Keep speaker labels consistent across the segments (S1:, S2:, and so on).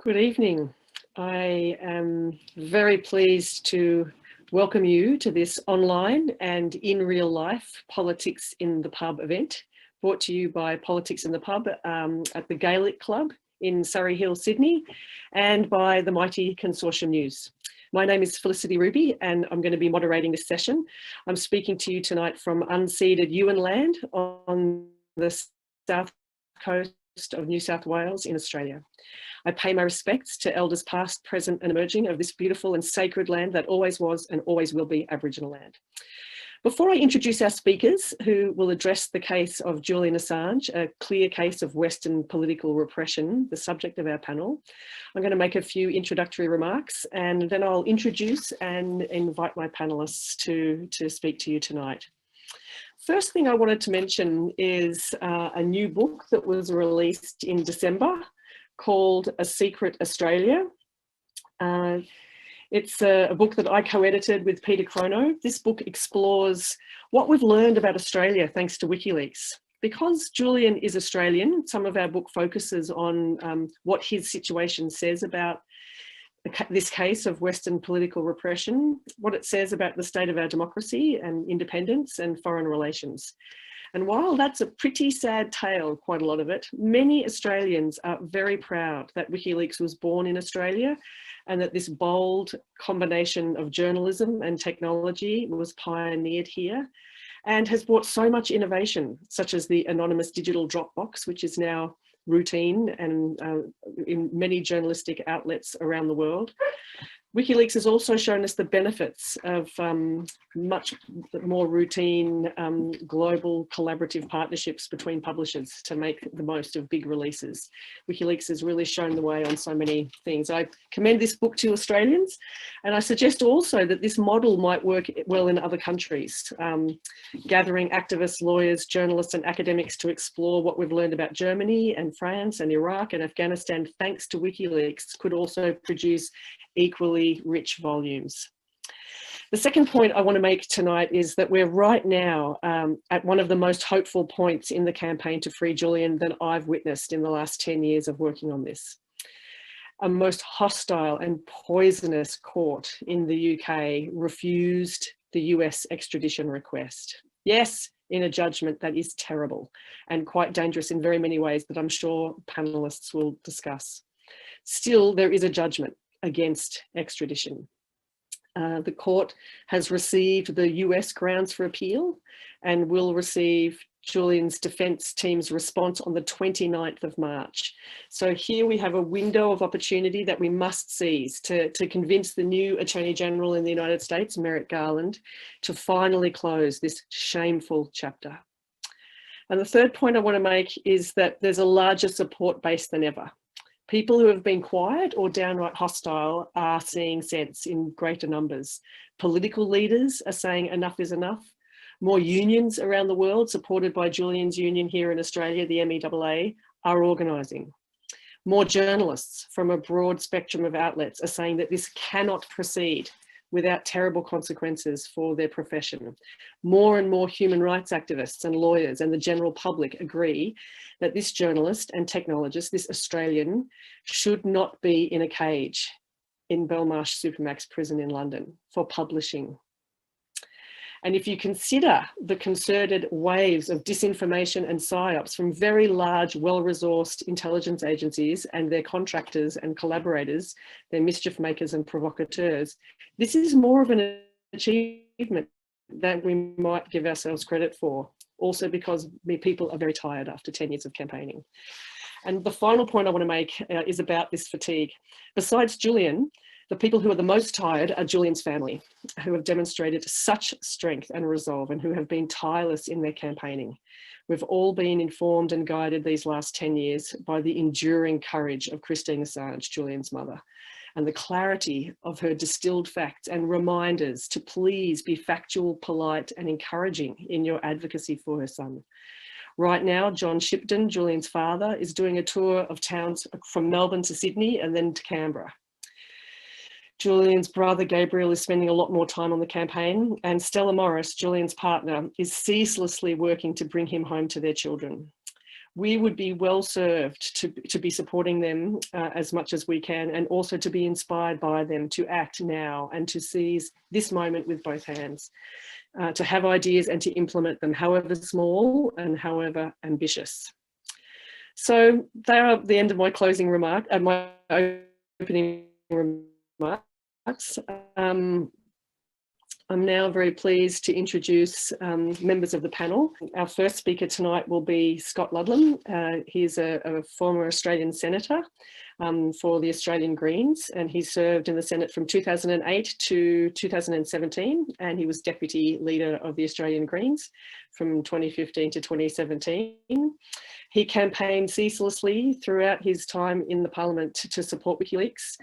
S1: Good evening. I am very pleased to welcome you to this online and in real life Politics in the Pub event, brought to you by Politics in the Pub at the Gaelic Club in Surrey Hill, Sydney, and by the Mighty Consortium News. My name is Felicity Ruby and I'm going to be moderating this session. I'm speaking to you tonight from unceded Yuin land on the south coast of New South Wales in Australia. I pay my respects to elders past, present and emerging of this beautiful and sacred land that always was and always will be Aboriginal land. Before I introduce our speakers who will address the case of Julian Assange, a clear case of Western political repression, the subject of our panel, I'm going to make a few introductory remarks and then I'll introduce and invite my panelists to speak to you tonight. First thing I wanted to mention is a new book that was released in December called A Secret Australia. It's a book that I co-edited with Peter Chrono. This book explores what we've learned about Australia thanks to WikiLeaks. Because Julian is Australian, some of our book focuses on what his situation says about this case of Western political repression, what it says about the state of our democracy and independence and foreign relations. And while that's a pretty sad tale, quite a lot of it, many Australians are very proud that WikiLeaks was born in Australia and that this bold combination of journalism and technology was pioneered here and has brought so much innovation, such as the anonymous digital Dropbox, which is now routine and in many journalistic outlets around the world. WikiLeaks has also shown us the benefits of much more routine global collaborative partnerships between publishers to make the most of big releases. WikiLeaks has really shown the way on so many things. I commend this book to Australians, and I suggest also that this model might work well in other countries. Gathering activists, lawyers, journalists and academics to explore what we've learned about Germany and France and Iraq and Afghanistan thanks to WikiLeaks could also produce equally rich volumes. The second point I want to make tonight is that we're right now at one of the most hopeful points in the campaign to free Julian that I've witnessed in the last 10 years of working on this. A most hostile and poisonous court in the UK refused the US extradition request. Yes, in a judgment that is terrible and quite dangerous in very many ways that I'm sure panelists will discuss. Still, there is a judgment against extradition. The court has received the US grounds for appeal and will receive Julian's defence team's response on the 29th of March. So here we have a window of opportunity that we must seize to convince the new Attorney General in the United States, Merrick Garland, to finally close this shameful chapter. And the third point I want to make is that there's a larger support base than ever. People who have been quiet or downright hostile are seeing sense in greater numbers. Political leaders are saying enough is enough. More unions around the world, supported by Julian's union here in Australia, the MEAA, are organising. More journalists from a broad spectrum of outlets are saying that this cannot proceed without terrible consequences for their profession. More and more human rights activists and lawyers and the general public agree that this journalist and technologist, this Australian, should not be in a cage in Belmarsh Supermax prison in London for publishing. And if you consider the concerted waves of disinformation and psyops from very large, well-resourced intelligence agencies and their contractors and collaborators, their mischief makers and provocateurs, this is more of an achievement than we might give ourselves credit for. Also because people are very tired after 10 years of campaigning. And the final point I want to make is about this fatigue. Besides Julian, the people who are the most tired are Julian's family, who have demonstrated such strength and resolve and who have been tireless in their campaigning. We've all been informed and guided these last 10 years by the enduring courage of Christine Assange, Julian's mother, and the clarity of her distilled facts and reminders to please be factual, polite and encouraging in your advocacy for her son. Right now, John Shipton, Julian's father, is doing a tour of towns from Melbourne to Sydney and then to Canberra. Julian's brother Gabriel is spending a lot more time on the campaign, and Stella Morris, Julian's partner, is ceaselessly working to bring him home to their children. we would be well served to be supporting them as much as we can, and also to be inspired by them to act now and to seize this moment with both hands, to have ideas and to implement them, however small and however ambitious. So they are the end of my closing remark, my opening remarks. I'm now very pleased to introduce members of the panel. Our first speaker tonight will be Scott Ludlam. He's a former Australian senator for the Australian Greens, and he served in the Senate from 2008 to 2017, and he was deputy leader of the Australian Greens from 2015 to 2017. He campaigned ceaselessly throughout his time in the Parliament to support WikiLeaks.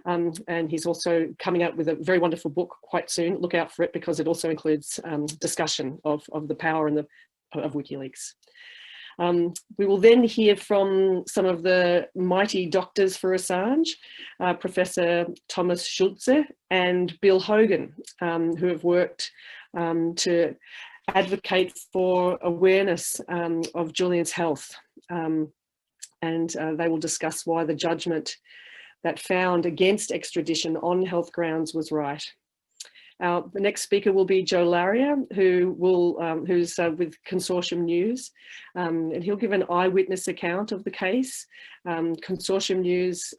S1: And he's also coming out with a very wonderful book quite soon. Look out for it, because it also includes discussion of the power and of WikiLeaks. We will then hear from some of the mighty doctors for Assange, Professor Thomas Schulze and Bill Hogan, who have worked to advocate for awareness of Julian's health. And they will discuss why the judgment that found against extradition on health grounds was right. The next speaker will be Joe Lauria, who's with Consortium News, and he'll give an eyewitness account of the case. Consortium News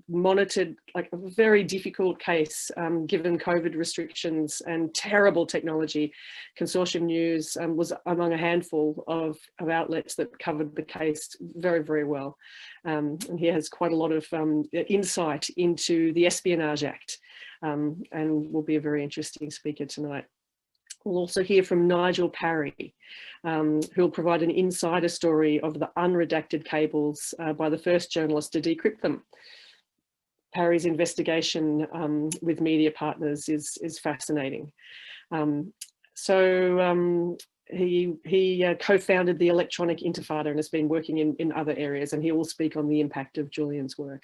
S1: monitored like a very difficult case given COVID restrictions and terrible technology. Consortium News was among a handful of outlets that covered the case very, very well. And he has quite a lot of insight into the Espionage Act. And will be a very interesting speaker tonight. We'll also hear from Nigel Parry, who will provide an insider story of the unredacted cables by the first journalist to decrypt them. Parry's investigation with media partners is fascinating. He co-founded the Electronic Intifada and has been working in other areas, and he will speak on the impact of Julian's work.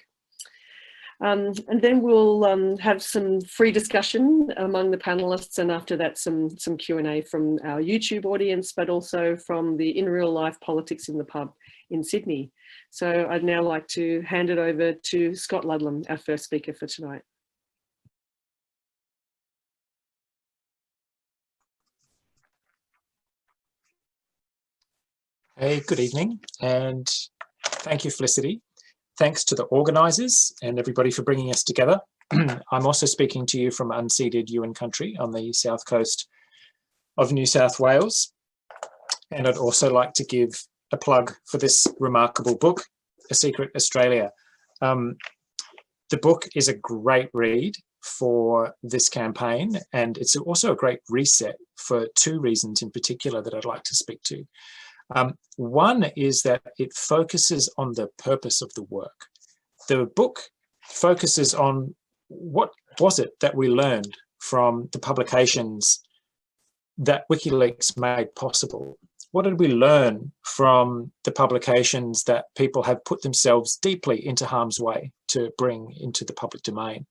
S1: And then we'll have some free discussion among the panelists, and after that some Q&A from our YouTube audience, but also from the In Real Life Politics in the Pub in Sydney. So I'd now like to hand it over to Scott Ludlam, our first speaker for tonight.
S2: Hey, good evening, and thank you, Felicity. Thanks to the organisers and everybody for bringing us together. I'm also speaking to you from unceded Yuin country on the south coast of New South Wales. And I'd also like to give a plug for this remarkable book, A Secret Australia. The book is a great read for this campaign, and it's also a great reset for two reasons in particular that I'd like to speak to. One is that it focuses on the purpose of the work. The book focuses on what was it that we learned from the publications that WikiLeaks made possible. What did we learn from the publications that people have put themselves deeply into harm's way to bring into the public domain?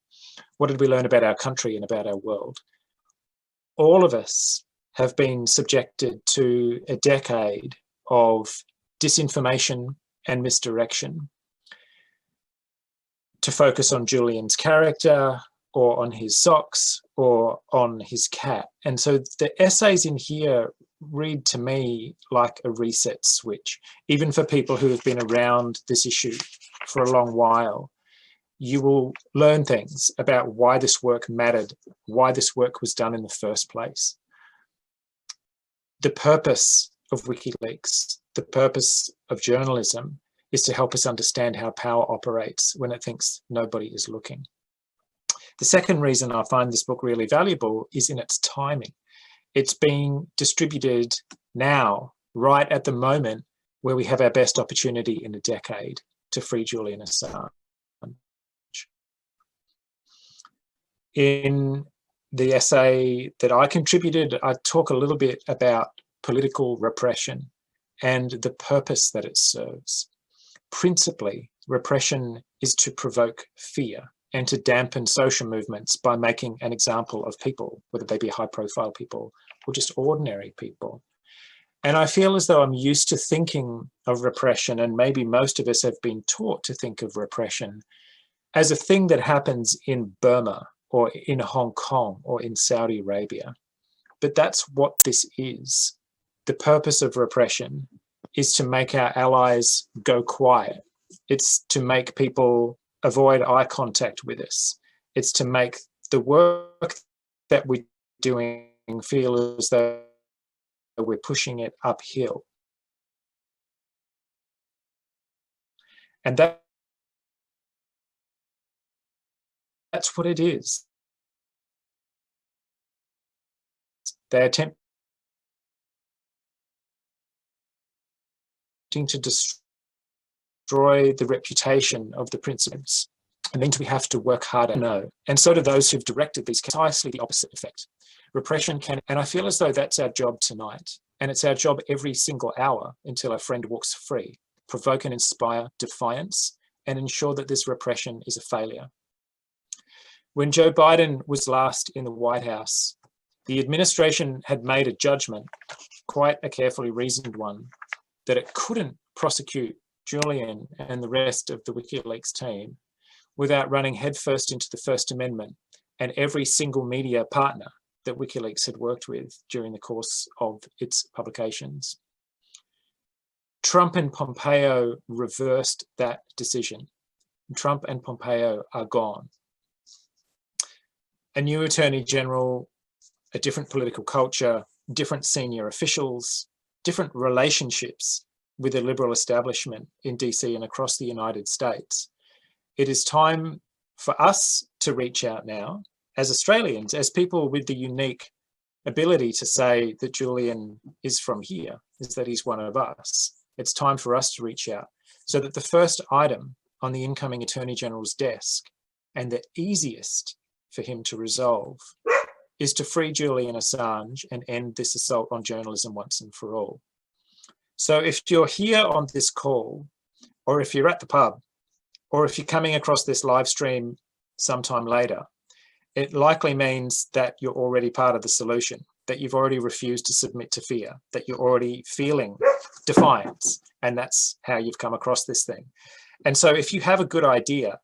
S2: What did we learn about our country and about our world? All of us have been subjected to a decade of disinformation and misdirection to focus on Julian's character or on his socks or on his cat. And so the essays in here read to me like a reset switch. Even for people who have been around this issue for a long while, you will learn things about why this work mattered, why this work was done in the first place. The purpose of WikiLeaks, the purpose of journalism, is to help us understand how power operates when it thinks nobody is looking. The second reason I find this book really valuable is in its timing. It's being distributed now, right at the moment where we have our best opportunity in a decade to free Julian Assange. In the essay that I contributed, I talk a little bit about political repression and the purpose that it serves. Principally, repression is to provoke fear and to dampen social movements by making an example of people, whether they be high-profile people or just ordinary people. And I feel as though I'm used to thinking of repression, and maybe most of us have been taught to think of repression as a thing that happens in Burma or in Hong Kong or in Saudi Arabia. But that's what this is. The purpose of repression is to make our allies go quiet. It's to make people avoid eye contact with us. It's to make the work that we're doing feel as though we're pushing it uphill. And that's what it is. They're attempting to destroy the reputation of the principles. It means we have to work harder, no. And so do those who've directed these, precisely the opposite effect. Repression can, and I feel as though that's our job tonight. And it's our job every single hour until our friend walks free. Provoke and inspire defiance and ensure that this repression is a failure. When Joe Biden was last in the White House, the administration had made a judgment, quite a carefully reasoned one, that it couldn't prosecute Julian and the rest of the WikiLeaks team without running headfirst into the First Amendment and every single media partner that WikiLeaks had worked with during the course of its publications. Trump and Pompeo reversed that decision. Trump and Pompeo are gone. A new Attorney General, a different political culture, different senior officials, different relationships with the liberal establishment in DC and across the United States. It is time for us to reach out now as Australians, as people with the unique ability to say that Julian is from here, is that he's one of us. It's time for us to reach out so that the first item on the incoming Attorney General's desk, and the easiest for him to resolve, is to free Julian Assange and end this assault on journalism once and for all. So if you're here on this call, or if you're at the pub, or if you're coming across this live stream sometime later, it likely means that you're already part of the solution, that you've already refused to submit to fear, that you're already feeling defiance, and that's how you've come across this thing. And so if you have a good idea,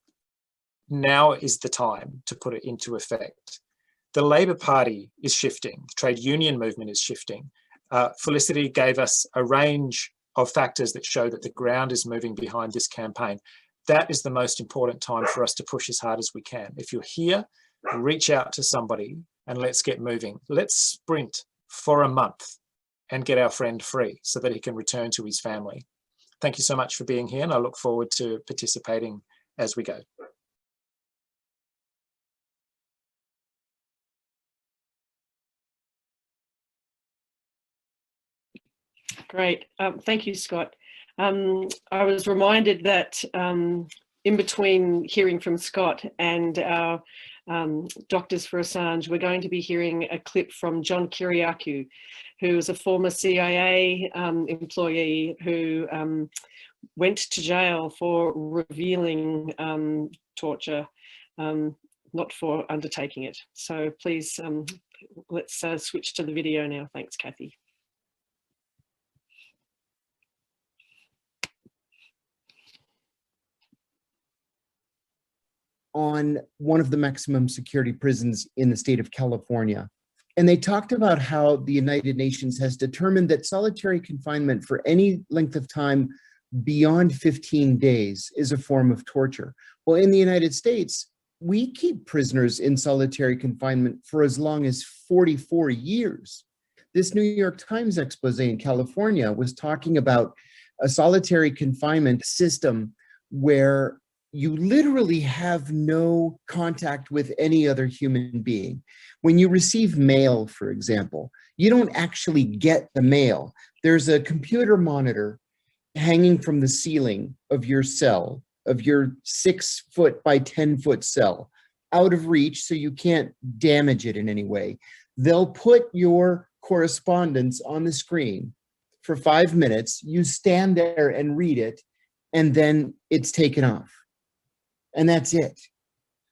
S2: now is the time to put it into effect. The Labor Party is shifting, the trade union movement is shifting. Felicity gave us a range of factors that show that the ground is moving behind this campaign. That is the most important time for us to push as hard as we can. If you're here, reach out to somebody and let's get moving. Let's sprint for a month and get our friend free so that he can return to his family. Thank you so much for being here, and I look forward to participating as we go.
S1: Great. Thank you, Scott. I was reminded that in between hearing from Scott and our Doctors for Assange, we're going to be hearing a clip from John Kiriakou, who is a former CIA employee who went to jail for revealing torture, not for undertaking it. So please, let's switch to the video now. Thanks, Kathy.
S3: On one of the maximum security prisons in the state of California. And they talked about how the United Nations has determined that solitary confinement for any length of time beyond 15 days is a form of torture. Well, in the United States, we keep prisoners in solitary confinement for as long as 44 years. This New York Times expose in California was talking about a solitary confinement system where you literally have no contact with any other human being. When you receive mail, for example, you don't actually get the mail. There's a computer monitor hanging from the ceiling of your cell, of your 6-foot by 10-foot cell, out of reach so you can't damage it in any way. They'll put your correspondence on the screen for 5 minutes. You stand there and read it, and then it's taken off. And that's it.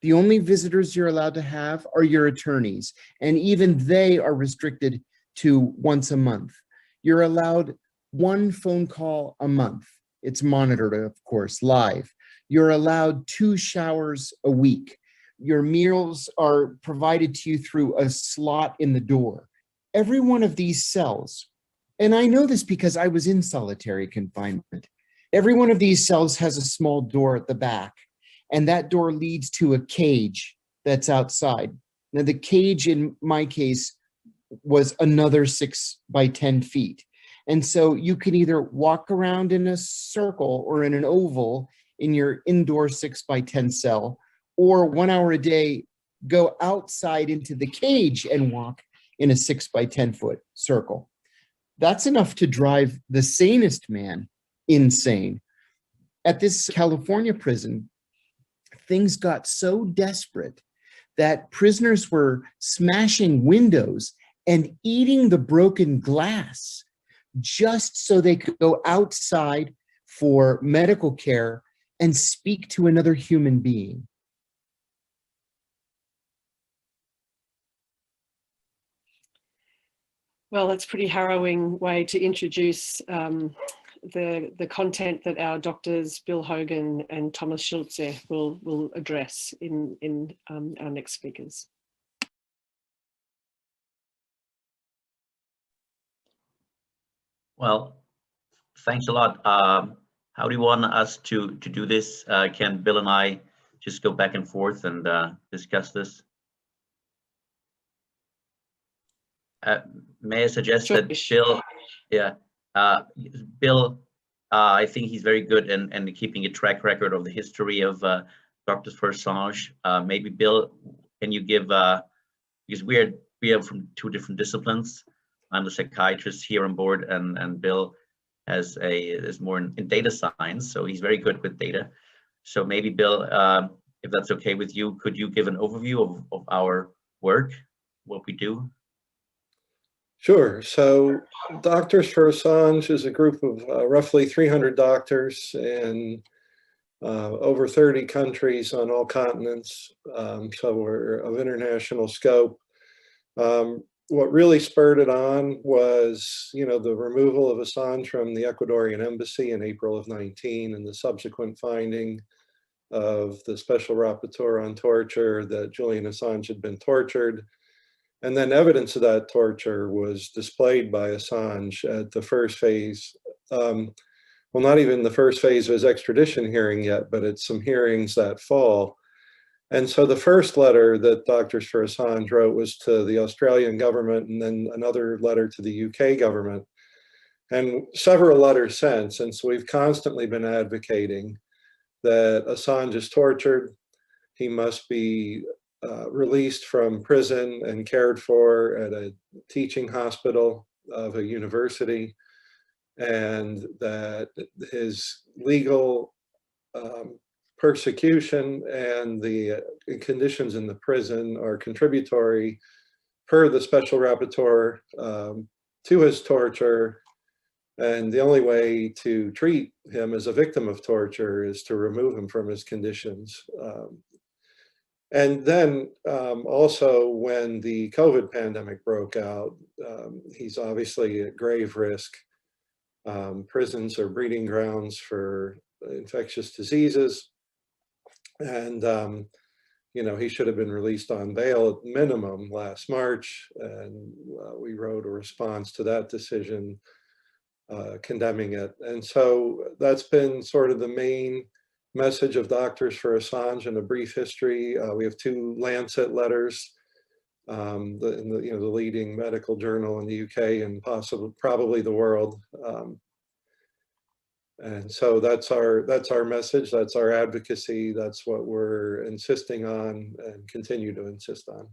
S3: The only visitors you're allowed to have are your attorneys, and even they are restricted to once a month. You're allowed one phone call a month. It's monitored, of course, live. You're allowed 2 showers a week. Your meals are provided to you through a slot in the door. Every one of these cells, and I know this because I was in solitary confinement, every one of these cells has a small door at the back, and that door leads to a cage that's outside. Now, the cage in my case was another 6 by 10 feet. And so you can either walk around in a circle or in an oval in your indoor 6 by 10 cell, or 1 hour a day, go outside into the cage and walk in a 6 by 10 foot circle. That's enough to drive the sanest man insane. At this California prison, things got so desperate that prisoners were smashing windows and eating the broken glass just so they could go outside for medical care and speak to another human being.
S1: Well, that's a pretty harrowing way to introduce the content that our doctors, Bill Hogan and Thomas Schulze, will address in our next speakers.
S4: Well, thanks a lot. How do you want us to do this? Can Bill and I just go back and forth and discuss this? May I suggest that Bill, Bill, I think he's very good in keeping a track record of the history of Doctors for Assange. Maybe Bill, can you give, because we are from 2 different disciplines. I'm the psychiatrist here on board, and Bill is more in data science, so he's very good with data. So maybe Bill, if that's okay with you, could you give an overview of our work, what we do?
S5: Sure. So Doctors for Assange is a group of roughly 300 doctors in over 30 countries on all continents. So we're of international scope. What really spurred it on was, the removal of Assange from the Ecuadorian embassy in April of 19 and the subsequent finding of the special rapporteur on torture that Julian Assange had been tortured. And then evidence of that torture was displayed by Assange at the first phase. Well, not even the first phase of his extradition hearing yet, but at some hearings that fall. And so the first letter that Doctors for Assange wrote was to the Australian government, and then another letter to the UK government, and several letters since. And so we've constantly been advocating that Assange is tortured. He must be released from prison and cared for at a teaching hospital of a university, and that his legal persecution and the conditions in the prison are contributory, per the special rapporteur, to his torture. And the only way to treat him as a victim of torture is to remove him from his conditions. And then also when the COVID pandemic broke out, he's obviously at grave risk. Prisons are breeding grounds for infectious diseases. And, he should have been released on bail at minimum last March. And we wrote a response to that decision condemning it. And so that's been sort of the main message of Doctors for Assange in a brief history. We have 2 Lancet letters, the leading medical journal in the UK and probably the world. And so that's our message, that's our advocacy, that's what we're insisting on and continue to insist on.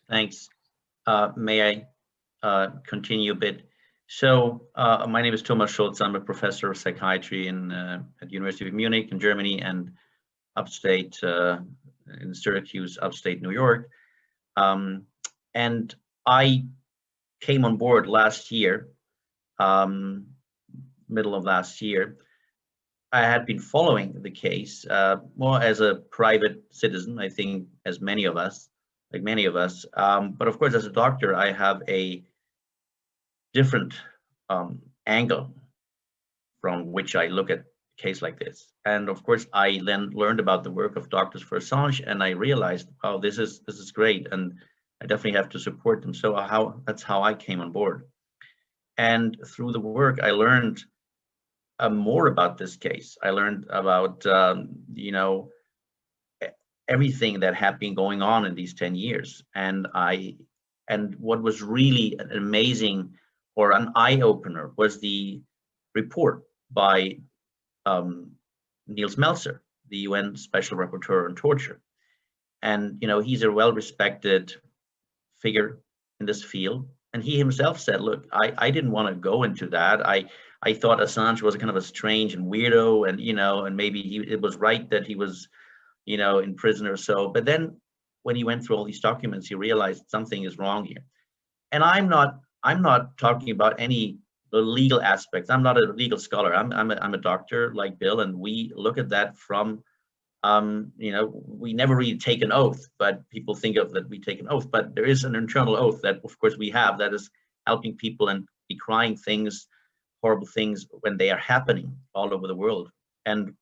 S4: Thanks. May I continue a bit? So my name is Thomas Schulze. I'm a professor of psychiatry at the University of Munich in Germany and upstate in Syracuse, upstate New York. And I came on board last year, middle of last year, I had been following the case more as a private citizen, I think, as many of us, like many of us. But of course, as a doctor, I have a different angle from which I look at a case like this. And of course, I then learned about the work of doctors for Assange, and I realized, oh, this is great, and I definitely have to support them. So that's how I came on board. And through the work, I learned more about this case. I learned about, you know, everything that had been going on in these 10 years. And what was really an amazing or an eye-opener was the report by Niels Melzer, the UN Special Rapporteur on Torture. And, you know, he's a well-respected figure in this field. And he himself said, look, I didn't want to go into that. I thought Assange was kind of a strange and weirdo, and, you know, and maybe it was right that he was, you know, in prison or so. But then when he went through all these documents, he realized something is wrong here. And I'm not talking about any legal aspects. I'm not a legal scholar. I'm a doctor like Bill, and we look at that from, you know, we never really take an oath, but people think of that we take an oath. But there is an internal oath that, of course, we have, that is helping people and decrying things, horrible things, when they are happening all over the world. And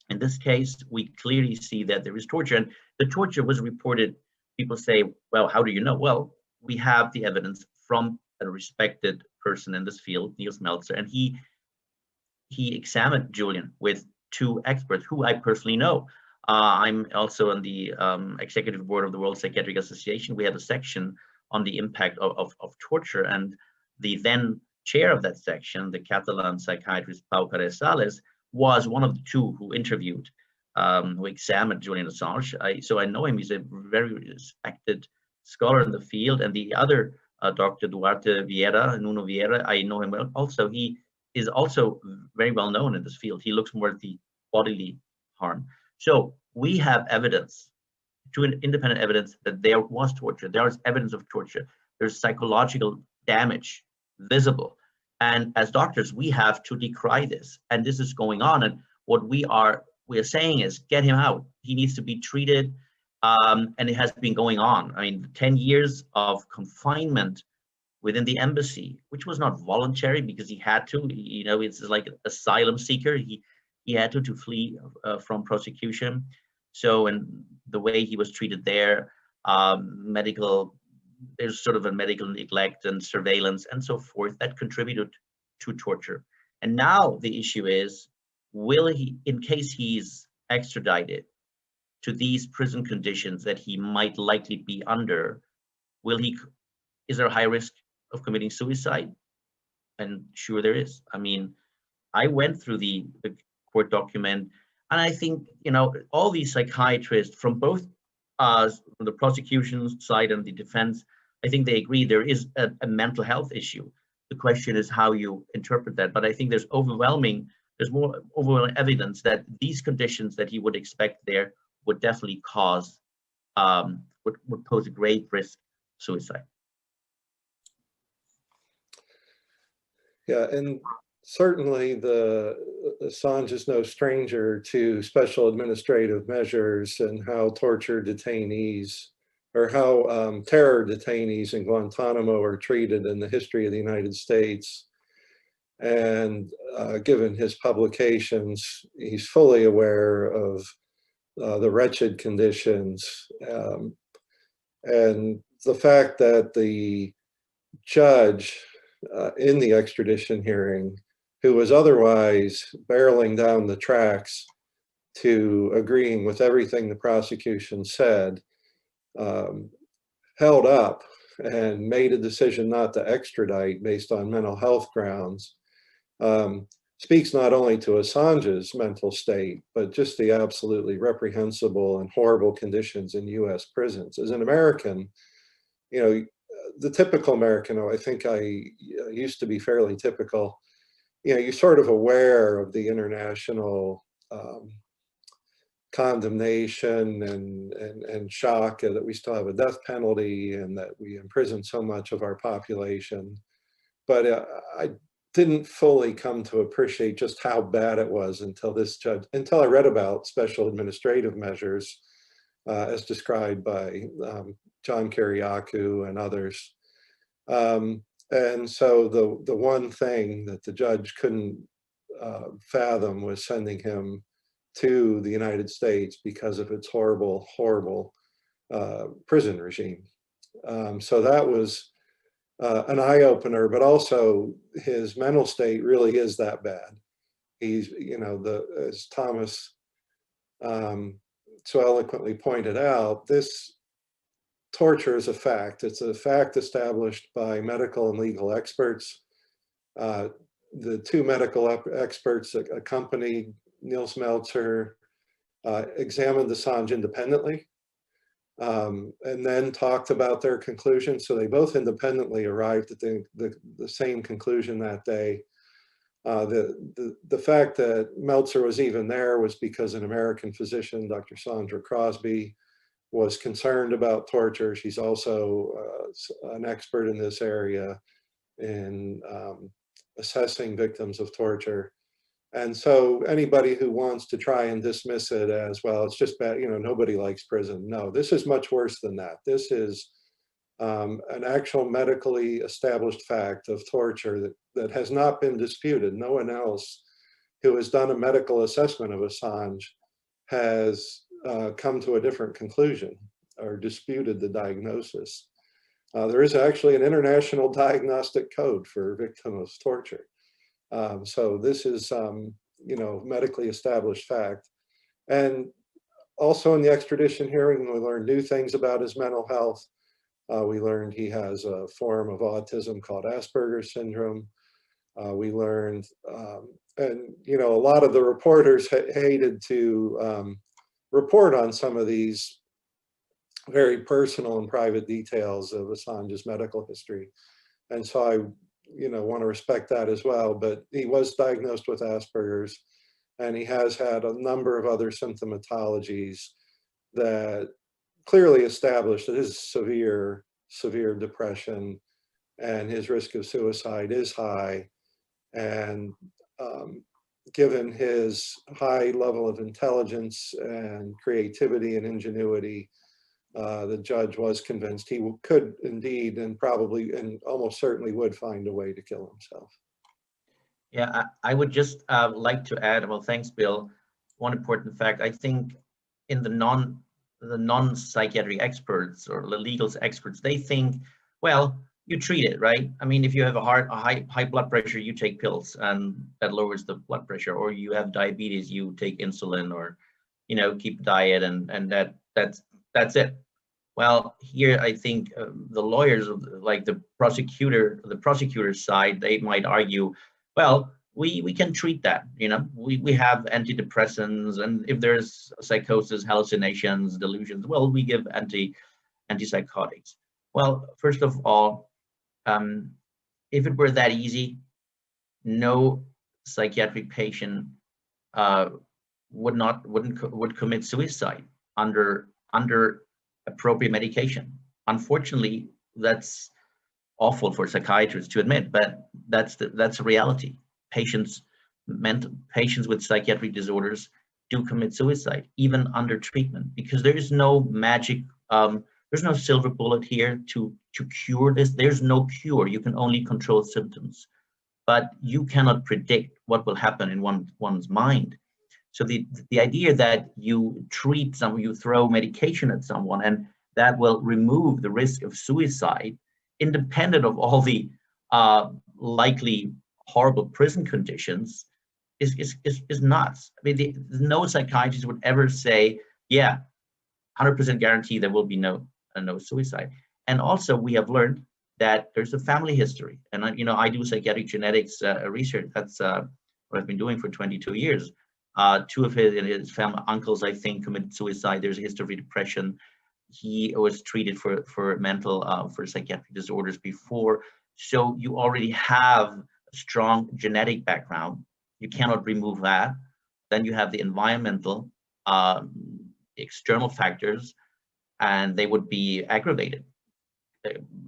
S4: in this case, we clearly see that there is torture, and the torture was reported. People say, well, how do you know? Well, we have the evidence from a respected person in this field, Niels Melzer, and he examined Julian with 2 experts who I personally know. I'm also on the executive board of the World Psychiatric Association. We have a section on the impact of torture, and the then chair of that section, the Catalan psychiatrist Pau Perez Sales, was one of the 2 who interviewed, who examined Julian Assange. So I know him. He's a very respected scholar in the field. And the other Dr. Nuno Vieira, I know him well. Also, he is also very well known in this field. He looks more at the bodily harm. So we have evidence, independent evidence, that there was torture. There is evidence of torture. There's psychological damage visible. And as doctors, we have to decry this. And this is going on. And what we are saying is, get him out. He needs to be treated. And it has been going on. I mean, 10 years of confinement within the embassy, which was not voluntary because he had to, you know, it's like an asylum seeker. He had to flee from prosecution. So, and the way he was treated there, there's sort of a medical neglect and surveillance and so forth that contributed to torture. And now the issue is, will he, in case he's extradited to these prison conditions that he might likely be under, is there a high risk of committing suicide? And sure there is. I mean, I went through the court document, and I think, you know, all these psychiatrists from both from the prosecution side and the defense, I think they agree there is a mental health issue. The question is how you interpret that. But I think there's more overwhelming evidence that these conditions that he would expect there would definitely cause, would pose a grave risk of suicide.
S5: Yeah, and certainly Assange is no stranger to special administrative measures and how torture detainees, or how terror detainees in Guantanamo are treated in the history of the United States. And given his publications, he's fully aware of the wretched conditions. And the fact that the judge in the extradition hearing, who was otherwise barreling down the tracks to agreeing with everything the prosecution said, held up and made a decision not to extradite based on mental health grounds, speaks not only to Assange's mental state, but just the absolutely reprehensible and horrible conditions in US prisons. As an American, you know, the typical American, I think I used to be fairly typical, you know, you're sort of aware of the international condemnation and shock that we still have a death penalty and that we imprison so much of our population. But didn't fully come to appreciate just how bad it was until I read about special administrative measures as described by John Kiriakou and others. And so the one thing that the judge couldn't fathom was sending him to the United States because of its horrible, horrible prison regime. So that was an eye-opener, but also his mental state really is that bad. He's, as Thomas so eloquently pointed out, this torture is a fact. It's a fact established by medical and legal experts. The two medical experts that accompanied Niels Meltzer examined Assange independently and then talked about their conclusions. So they both independently arrived at the same conclusion that day. The fact that Meltzer was even there was because an American physician, Dr. Sandra Crosby, was concerned about torture. She's also an expert in this area in assessing victims of torture. And so anybody who wants to try and dismiss it as, well, it's just bad, nobody likes prison. No, this is much worse than that. This is an actual medically established fact of torture that has not been disputed. No one else who has done a medical assessment of Assange has come to a different conclusion or disputed the diagnosis. There is actually an international diagnostic code for victims of torture. So this is, medically established fact. And also in the extradition hearing, we learned new things about his mental health. We learned he has a form of autism called Asperger's syndrome. We learned, and a lot of the reporters hated to report on some of these very personal and private details of Assange's medical history. And so I, want to respect that as well, but he was diagnosed with Asperger's and he has had a number of other symptomatologies that clearly established that his severe depression and his risk of suicide is high. And given his high level of intelligence and creativity and ingenuity, the judge was convinced he could indeed and probably and almost certainly would find a way to kill himself.
S4: Yeah, I would just like to add, well, thanks, Bill. One important fact, I think in the non-psychiatric experts or the legal experts, they think, well, you treat it, right? I mean, if you have a high blood pressure, you take pills and that lowers the blood pressure, or you have diabetes, you take insulin, or, keep diet and that's it. Well, here I think the lawyers, like the prosecutor's side, they might argue, well, we can treat that. We have antidepressants, and if there's psychosis, hallucinations, delusions, well, we give antipsychotics. Well, first of all, if it were that easy, no psychiatric patient would commit suicide under appropriate medication. Unfortunately, that's awful for psychiatrists to admit, but that's a reality. Patients with psychiatric disorders do commit suicide, even under treatment, because there is no magic, there's no silver bullet here to cure this. There's no cure. You can only control symptoms, but you cannot predict what will happen in one's mind. So the idea that you treat someone, you throw medication at someone, and that will remove the risk of suicide, independent of all the likely horrible prison conditions, is nuts. I mean, no psychiatrist would ever say, yeah, 100% guarantee there will be no suicide. And also, we have learned that there's a family history, and I do psychiatric genetics research. That's what I've been doing for 22 years. Two of his family uncles, I think, committed suicide. There's a history of depression. He was treated for psychiatric disorders before. So you already have a strong genetic background. You cannot remove that. Then you have the environmental, external factors, and they would be aggravated.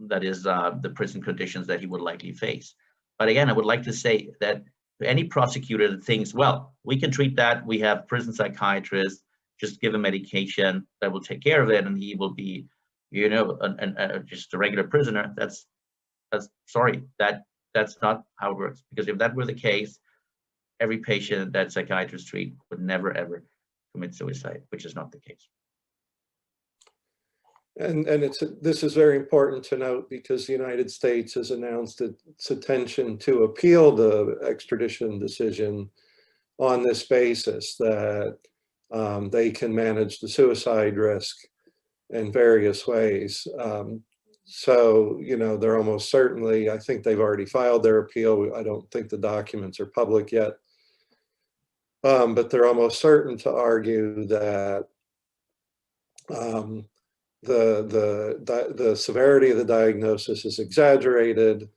S4: That is the prison conditions that he would likely face. But again, I would like to say that any prosecutor that thinks, well, we can treat that, we have prison psychiatrists, just give him medication that will take care of it, and he will be, you know, just a regular prisoner. That's sorry, that's not how it works. Because if that were the case, every patient that psychiatrists treat would never ever commit suicide, which is not the case.
S5: And this is very important to note because the United States has announced its intention to appeal the extradition decision on this basis, that they can manage the suicide risk in various ways. So, you know, they're almost certainly, I think they've already filed their appeal. I don't think the documents are public yet. But they're almost certain to argue that the severity of the diagnosis is exaggerated,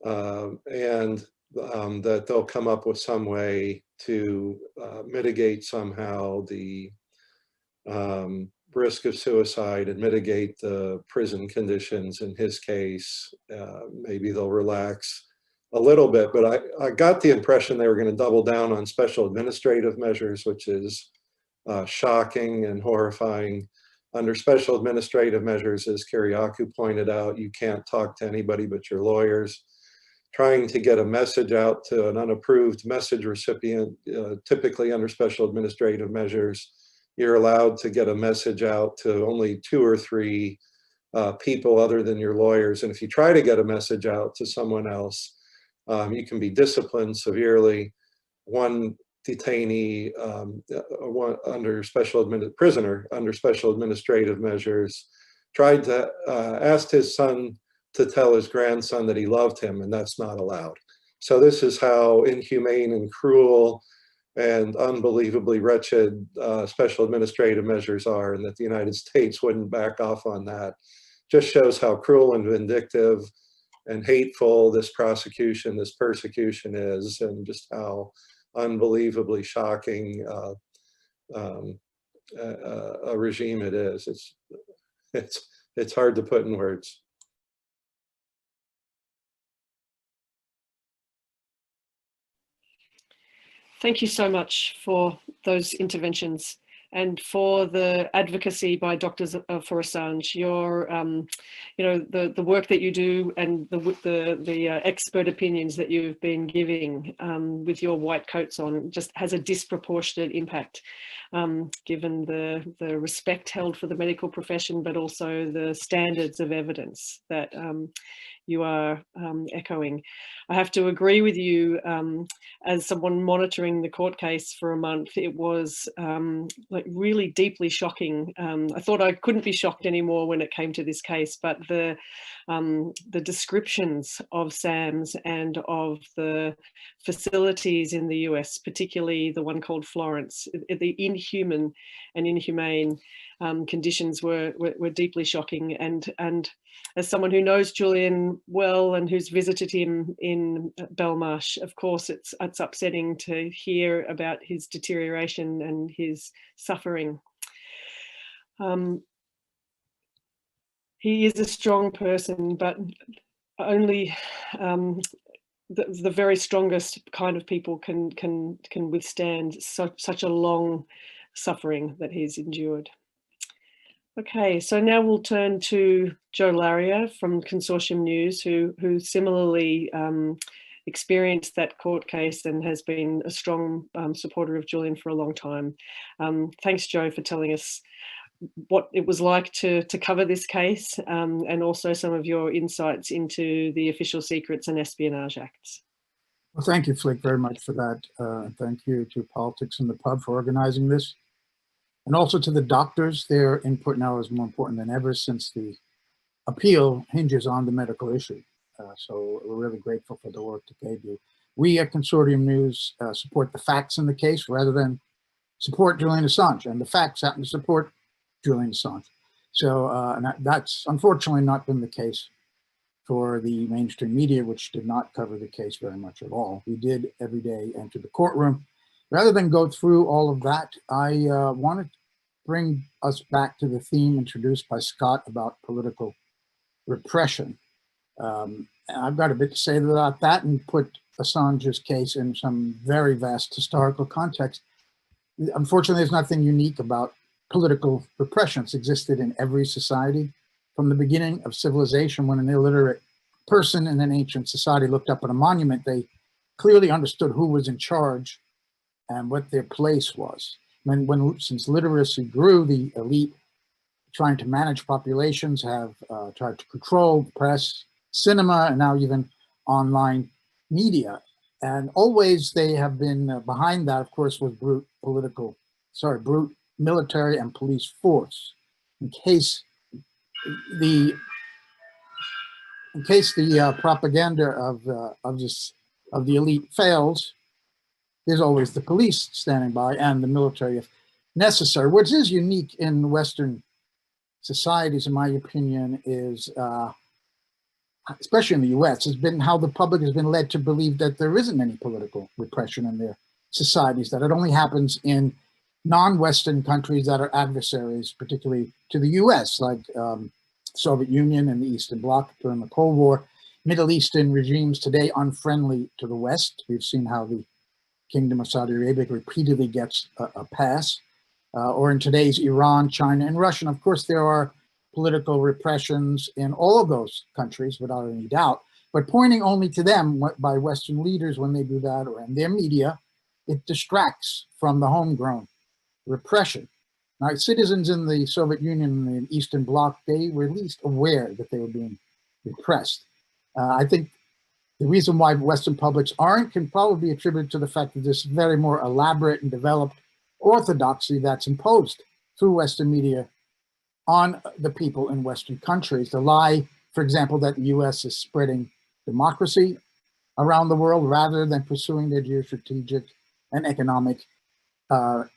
S5: and that they'll come up with some way to mitigate somehow the risk of suicide and mitigate the prison conditions in his case. Maybe they'll relax a little bit, but I got the impression they were going to double down on special administrative measures, which is shocking and horrifying. Under special administrative measures, as Kyriakou pointed out, you can't talk to anybody but your lawyers. Trying to get a message out to an unapproved message recipient, typically under special administrative measures, you're allowed to get a message out to only 2 or 3 people other than your lawyers. And if you try to get a message out to someone else, you can be disciplined severely. One detainee prisoner under special administrative measures tried to ask his son to tell his grandson that he loved him, and that's not allowed. So this is how inhumane and cruel and unbelievably wretched special administrative measures are, and that the United States wouldn't back off on that. Just shows how cruel and vindictive and hateful this prosecution, this persecution is, and just how unbelievably shocking a regime it is. It's hard to put in words.
S1: Thank you so much for those interventions and for the advocacy by doctors for Assange. Your, you know, the work that you do and the expert opinions that you've been giving with your white coats on just has a disproportionate impact, given the respect held for the medical profession, but also the standards of evidence that you are echoing. I have to agree with you, as someone monitoring the court case for a month, it was like really deeply shocking. I thought I couldn't be shocked anymore when it came to this case, but the descriptions of SAMS and of the facilities in the US, particularly the one called Florence, the inhuman and inhumane conditions were deeply shocking. And as someone who knows Julian well and who's visited him in Belmarsh, of course, it's upsetting to hear about his deterioration and his suffering. He is a strong person, but only the very strongest kind of people can withstand such a long suffering that he's endured. Okay, so now we'll turn to Joe Lauria from Consortium News, who similarly experienced that court case and has been a strong supporter of Julian for a long time. Thanks, Joe, for telling us what it was like to cover this case, and also some of your insights into the Official Secrets and Espionage Acts.
S6: Well, thank you, Flick, very much for that. Thank you to Politics in the Pub for organizing this. And also to the doctors. Their input now is more important than ever since the appeal hinges on the medical issue. So we're really grateful for the work that they do. We at Consortium News support the facts in the case rather than support Julian Assange, and the facts happen to support Julian Assange. So and that's unfortunately not been the case for the mainstream media, which did not cover the case very much at all. We did every day enter the courtroom. Rather than go through all of that, I want to bring us back to the theme introduced by Scott about political repression. I've got a bit to say about that and put Assange's case in some very vast historical context. Unfortunately, there's nothing unique about political repression. It's existed in every society from the beginning of civilization. When an illiterate person in an ancient society looked up at a monument, they clearly understood who was in charge and what their place was. Since literacy grew, the elite trying to manage populations have tried to control the press, cinema, and now even online media. And always they have been behind that, of course, was brute military and police force. In case the propaganda of the elite fails, there's always the police standing by and the military if necessary. What is unique in Western societies, in my opinion, is especially in the US, has been how the public has been led to believe that there isn't any political repression in their societies, that it only happens in non-Western countries that are adversaries, particularly to the US, like Soviet Union and the Eastern Bloc during the Cold War, Middle Eastern regimes today unfriendly to the West. We've seen how the Kingdom of Saudi Arabia repeatedly gets a pass, or in today's Iran, China, and Russia. And of course, there are political repressions in all of those countries, without any doubt, but pointing only to them by Western leaders when they do that, or in their media, it distracts from the homegrown repression. Now, citizens in the Soviet Union and the Eastern Bloc, they were at least aware that they were being repressed. I think the reason why Western publics aren't can probably be attributed to the fact that this very more elaborate and developed orthodoxy that's imposed through Western media on the people in Western countries. The lie, for example, that the US is spreading democracy around the world rather than pursuing their geostrategic and economic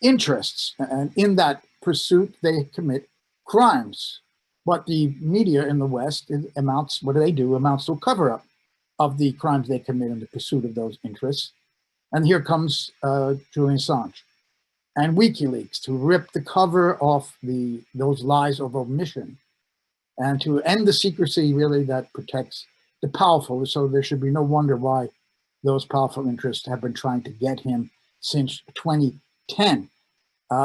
S6: interests. And in that pursuit, they commit crimes. But the media in the West amounts to a cover-up of the crimes they commit in the pursuit of those interests. And here comes Julian Assange and WikiLeaks to rip the cover off those lies of omission and to end the secrecy really that protects the powerful. So there should be no wonder why those powerful interests have been trying to get him since 2010.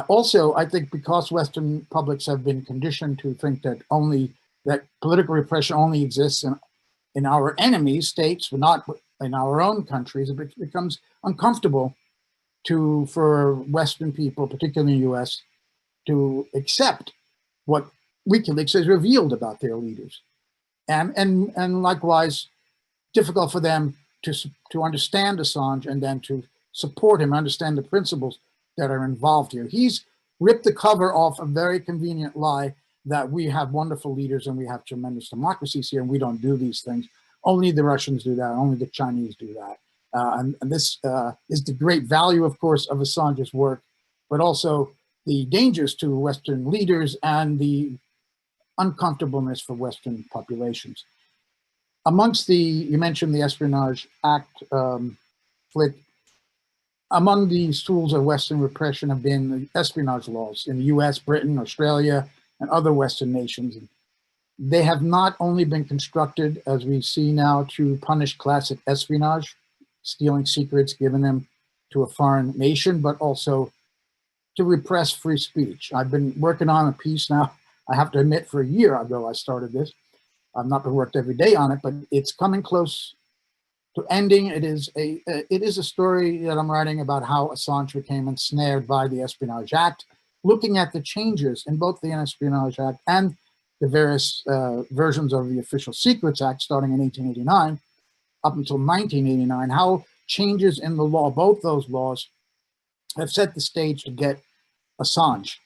S6: Also, I think because Western publics have been conditioned to think that political repression only exists in our enemy states, but not in our own countries, it becomes uncomfortable for Western people, particularly in the US, to accept what WikiLeaks has revealed about their leaders. And likewise, difficult for them to understand Assange and then to support him, understand the principles that are involved here. He's ripped the cover off a very convenient lie that we have wonderful leaders and we have tremendous democracies here and we don't do these things. Only the Russians do that, only the Chinese do that. And this is the great value, of course, of Assange's work, but also the dangers to Western leaders and the uncomfortableness for Western populations. Amongst you mentioned the Espionage Act, Flick. Among these tools of Western repression have been the espionage laws in the US, Britain, Australia, and other Western nations. They have not only been constructed, as we see now, to punish classic espionage, stealing secrets, giving them to a foreign nation, but also to repress free speech. I've been working on a piece now, I have to admit, for a year ago I started this. I've not been worked every day on it, but it's coming close to ending. It is a story that I'm writing about how Assange became ensnared by the Espionage Act, looking at the changes in both the Espionage Act and the various versions of the Official Secrets Act starting in 1889 up until 1989, how changes in the law, both those laws, have set the stage to get Assange.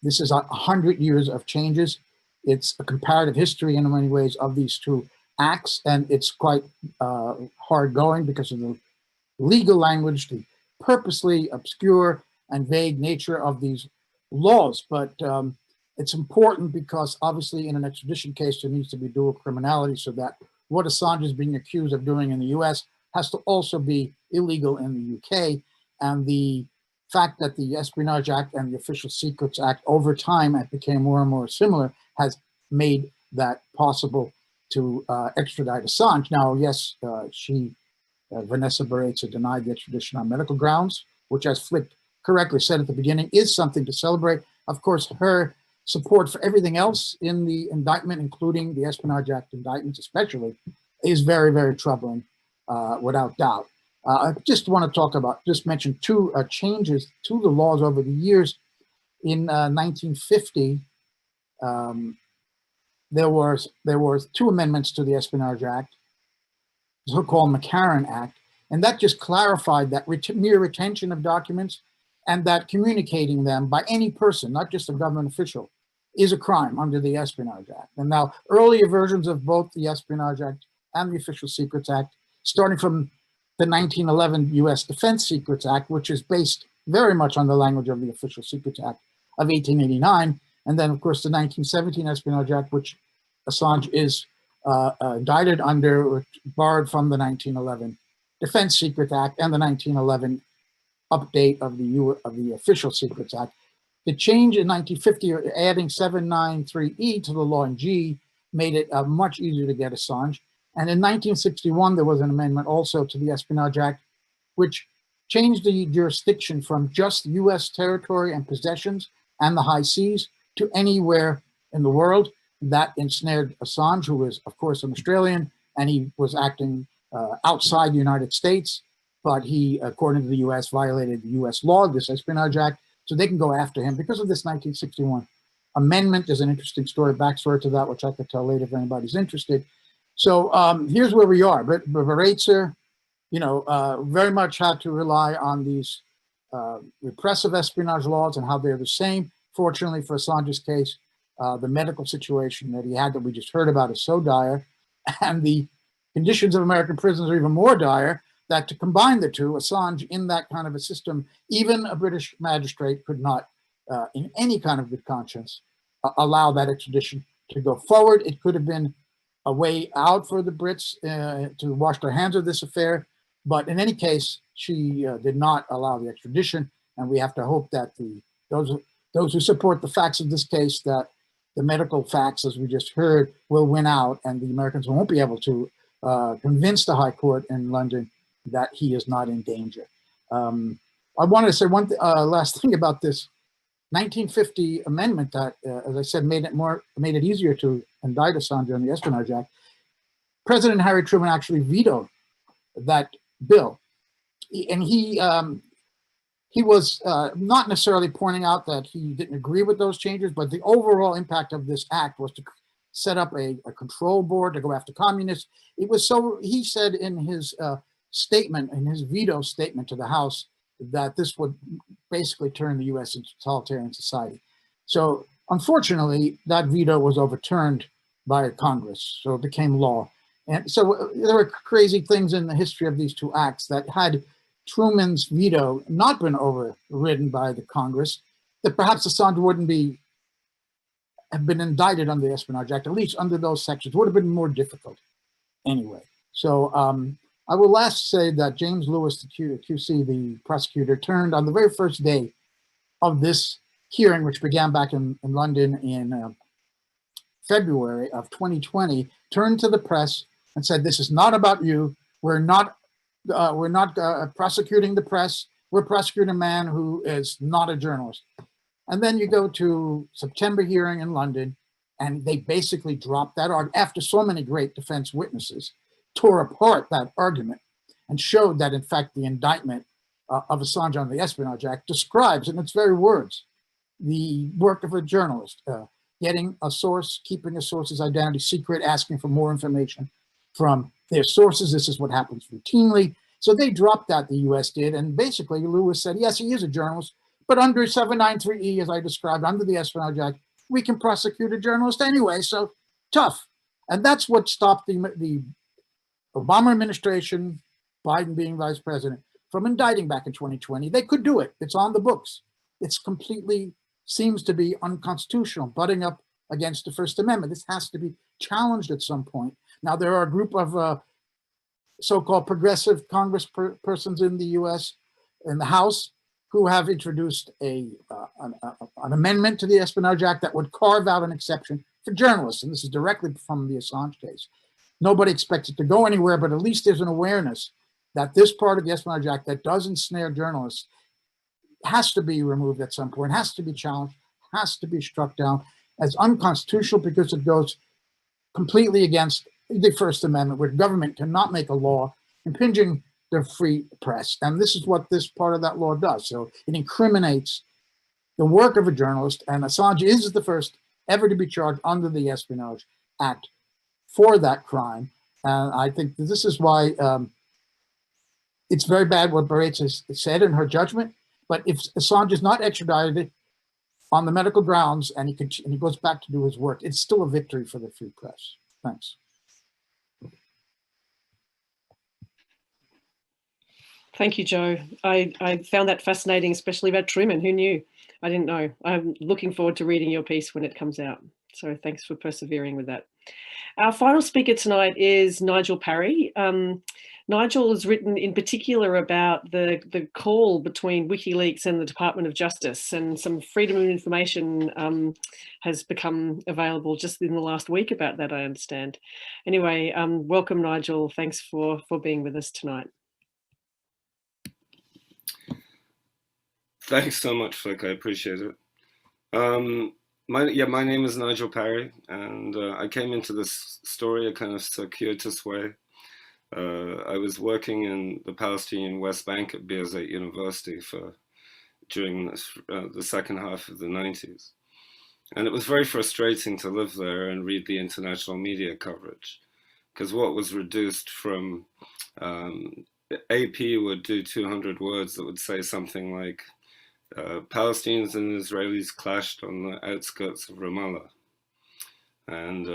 S6: This is 100 years of changes. It's a comparative history in many ways of these two acts, and it's quite hard going because of the legal language, the purposely obscure and vague nature of these laws. But it's important because obviously in an extradition case, there needs to be dual criminality so that what Assange is being accused of doing in the US has to also be illegal in the UK. And the fact that the Espionage Act and the Official Secrets Act over time became more and more similar has made that possible to extradite Assange. Now, yes, Vanessa Barreza denied the extradition on medical grounds, which, as Flick correctly said at the beginning, is something to celebrate. Of course, her support for everything else in the indictment, including the Espionage Act indictments especially, is very, very troubling, without doubt. I just want to just mention two changes to the laws over the years. In 1950, there were two amendments to the Espionage Act, the so-called McCarran Act, and that just clarified that mere retention of documents and that communicating them by any person, not just a government official, is a crime under the Espionage Act. And now earlier versions of both the Espionage Act and the Official Secrets Act, starting from the 1911 U.S. Defense Secrets Act, which is based very much on the language of the Official Secrets Act of 1889, and then, of course, the 1917 Espionage Act, which Assange is indicted under, borrowed from the 1911 Defense Secrets Act and the 1911 update of the Official Secrets Act. The change in 1950, adding 793E to the law in G, made it much easier to get Assange. And in 1961, there was an amendment also to the Espionage Act, which changed the jurisdiction from just U.S. territory and possessions and the high seas to anywhere in the world. That ensnared Assange, who was, of course, an Australian, and he was acting outside the United States, but he, according to the U.S., violated the U.S. law, this Espionage Act, so they can go after him because of this 1961 amendment. There's an interesting story, backstory to that, which I could tell later if anybody's interested. So here's where we are. But Barreza, very much had to rely on these repressive espionage laws and how they're the same. Fortunately for Assange's case, the medical situation that he had that we just heard about is so dire, and the conditions of American prisons are even more dire, that to combine the two, Assange in that kind of a system, even a British magistrate could not, in any kind of good conscience, allow that extradition to go forward. It could have been a way out for the Brits to wash their hands of this affair, but in any case, she did not allow the extradition, and we have to hope that those who support the facts of this case, that the medical facts, as we just heard, will win out, and the Americans won't be able to convince the High Court in London that he is not in danger. I wanted to say one last thing about this 1950 amendment that, as I said, made it easier to indict Assange on the Espionage Act. President Harry Truman actually vetoed that bill, and he was not necessarily pointing out that he didn't agree with those changes, but the overall impact of this act was to set up a control board to go after communists. It was so, he said in his statement, in his veto statement to the House, that this would basically turn the U.S. into a totalitarian society. So unfortunately, that veto was overturned by Congress, so it became law. And so there were crazy things in the history of these two acts that had Truman's veto not been overridden by the Congress, that perhaps Assange wouldn't have been indicted under the Espionage Act, at least under those sections. Would have been more difficult anyway. So I will last say that James Lewis, the QC, the prosecutor, turned on the very first day of this hearing, which began back in London in February of 2020, turned to the press and said, "This is not about you. We're not prosecuting the press. We're prosecuting a man who is not a journalist." And then you go to September hearing in London, and they basically dropped that argument after so many great defense witnesses tore apart that argument and showed that, in fact, the indictment of Assange on the Espionage Act describes, in its very words, the work of a journalist, getting a source, keeping a source's identity secret, asking for more information from their sources. This is what happens routinely. So they dropped that, the US did, and basically Lewis said, yes, he is a journalist, but under 793E, as I described, under the Espionage Act, we can prosecute a journalist anyway, so tough. And that's what stopped the Obama administration, Biden being vice president, from indicting back in 2020. They could do it. It's on the books. It's completely, seems to be unconstitutional, butting up against the First Amendment. This has to be challenged at some point. Now, there are a group of so-called progressive congresspersons in the US, in the House, who have introduced an amendment to the Espionage Act that would carve out an exception for journalists. And this is directly from the Assange case. Nobody expects it to go anywhere, but at least there's an awareness that this part of the Espionage Act that does ensnare journalists has to be removed at some point, has to be challenged, has to be struck down as unconstitutional because it goes completely against the First Amendment, where government cannot make a law impinging the free press. And this is what this part of that law does. So it incriminates the work of a journalist, and Assange is the first ever to be charged under the Espionage Act for that crime. And I think this is why it's very bad what Baretz has said in her judgment. But if Assange is not extradited on the medical grounds and he goes back to do his work, it's still a victory for the free press. Thanks.
S1: Thank you, Joe. I found that fascinating, especially about Truman. Who knew? I didn't know. I'm looking forward to reading your piece when it comes out. So thanks for persevering with that. Our final speaker tonight is Nigel Parry. Nigel has written in particular about the call between WikiLeaks and the Department of Justice, and some freedom of information has become available just in the last week about that, I understand. Anyway, welcome, Nigel. Thanks for being with us tonight.
S7: Thanks so much, Flick. I appreciate it. My name is Nigel Parry, and I came into this story a kind of circuitous way. I was working in the Palestinian West Bank at Birzeit University during the second half of the 90s. And it was very frustrating to live there and read the international media coverage, because what was reduced from AP would do 200 words that would say something like, Palestinians and Israelis clashed on the outskirts of Ramallah, and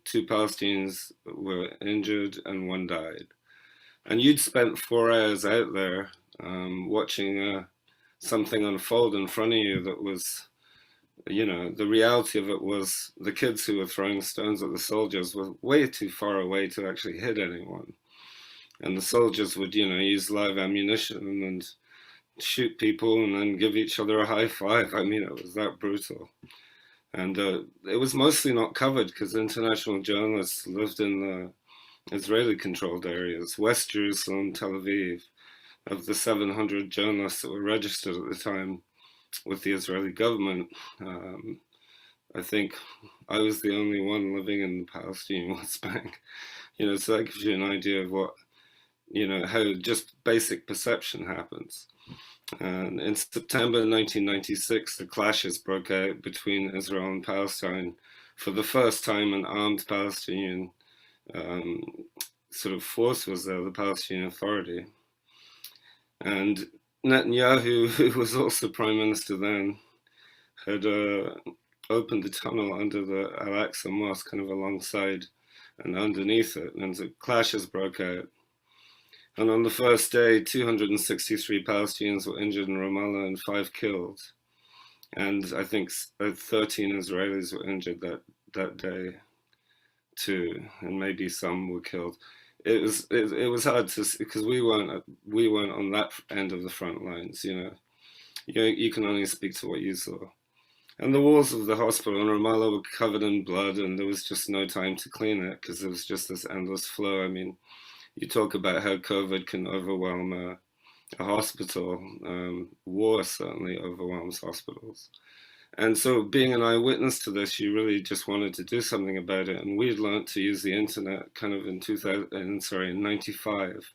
S7: 2 Palestinians were injured and 1 died. And you'd spent 4 hours out there watching something unfold in front of you that was, you know, the reality of it was the kids who were throwing stones at the soldiers were way too far away to actually hit anyone. And the soldiers would, you know, use live ammunition and shoot people and then give each other a high five. I mean, it was that brutal. And it was mostly not covered because international journalists lived in the Israeli-controlled areas, West Jerusalem, Tel Aviv. Of the 700 journalists that were registered at the time with the Israeli government, I think I was the only one living in the Palestinian West Bank. You know, so that gives you an idea of what, you know, how just basic perception happens. And in September 1996, the clashes broke out between Israel and Palestine. For the first time, an armed Palestinian sort of force was there, the Palestinian Authority. And Netanyahu, who was also prime minister then, had opened a tunnel under the Al-Aqsa Mosque, kind of alongside and underneath it, and the clashes broke out. And on the first day, 263 Palestinians were injured in Ramallah and 5 killed. And I think 13 Israelis were injured that day too, and maybe some were killed. It was hard to see because we weren't on that end of the front lines. You know, you can only speak to what you saw. And the walls of the hospital in Ramallah were covered in blood, and there was just no time to clean it because there was just this endless flow. I mean, you talk about how COVID can overwhelm a hospital. War certainly overwhelms hospitals. And so being an eyewitness to this, you really just wanted to do something about it. And we'd learned to use the internet kind of in 95.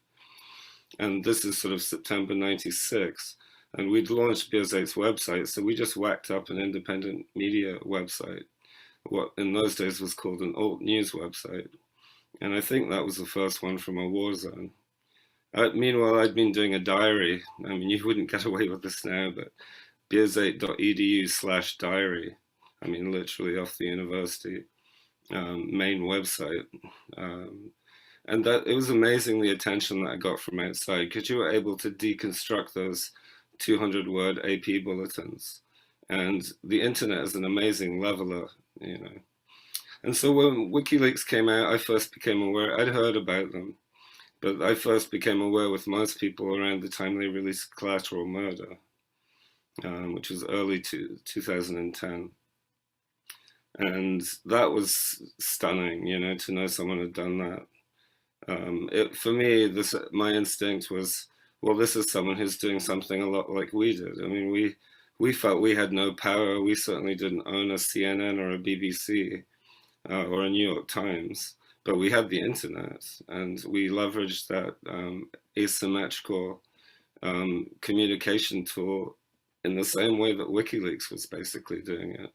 S7: And this is sort of September 96. And we'd launched Birzeit's website. So we just whacked up an independent media website, what in those days was called an alt news website. And I think that was the first one from a war zone. Meanwhile, I'd been doing a diary. I mean, you wouldn't get away with this now, but birzeit.edu/diary. I mean, literally off the university main website. And that it was amazing the attention that I got from outside because you were able to deconstruct those 200-word AP bulletins. And the internet is an amazing leveler, you know. And so when WikiLeaks came out, I first became aware, I'd heard about them, but I first became aware with most people around the time they released Collateral Murder, which was early 2010. And that was stunning, you know, to know someone had done that. For me, my instinct was, well, this is someone who's doing something a lot like we did. I mean, we felt we had no power. We certainly didn't own a CNN or a BBC or a New York Times, but we had the internet, and we leveraged that asymmetrical communication tool in the same way that WikiLeaks was basically doing it.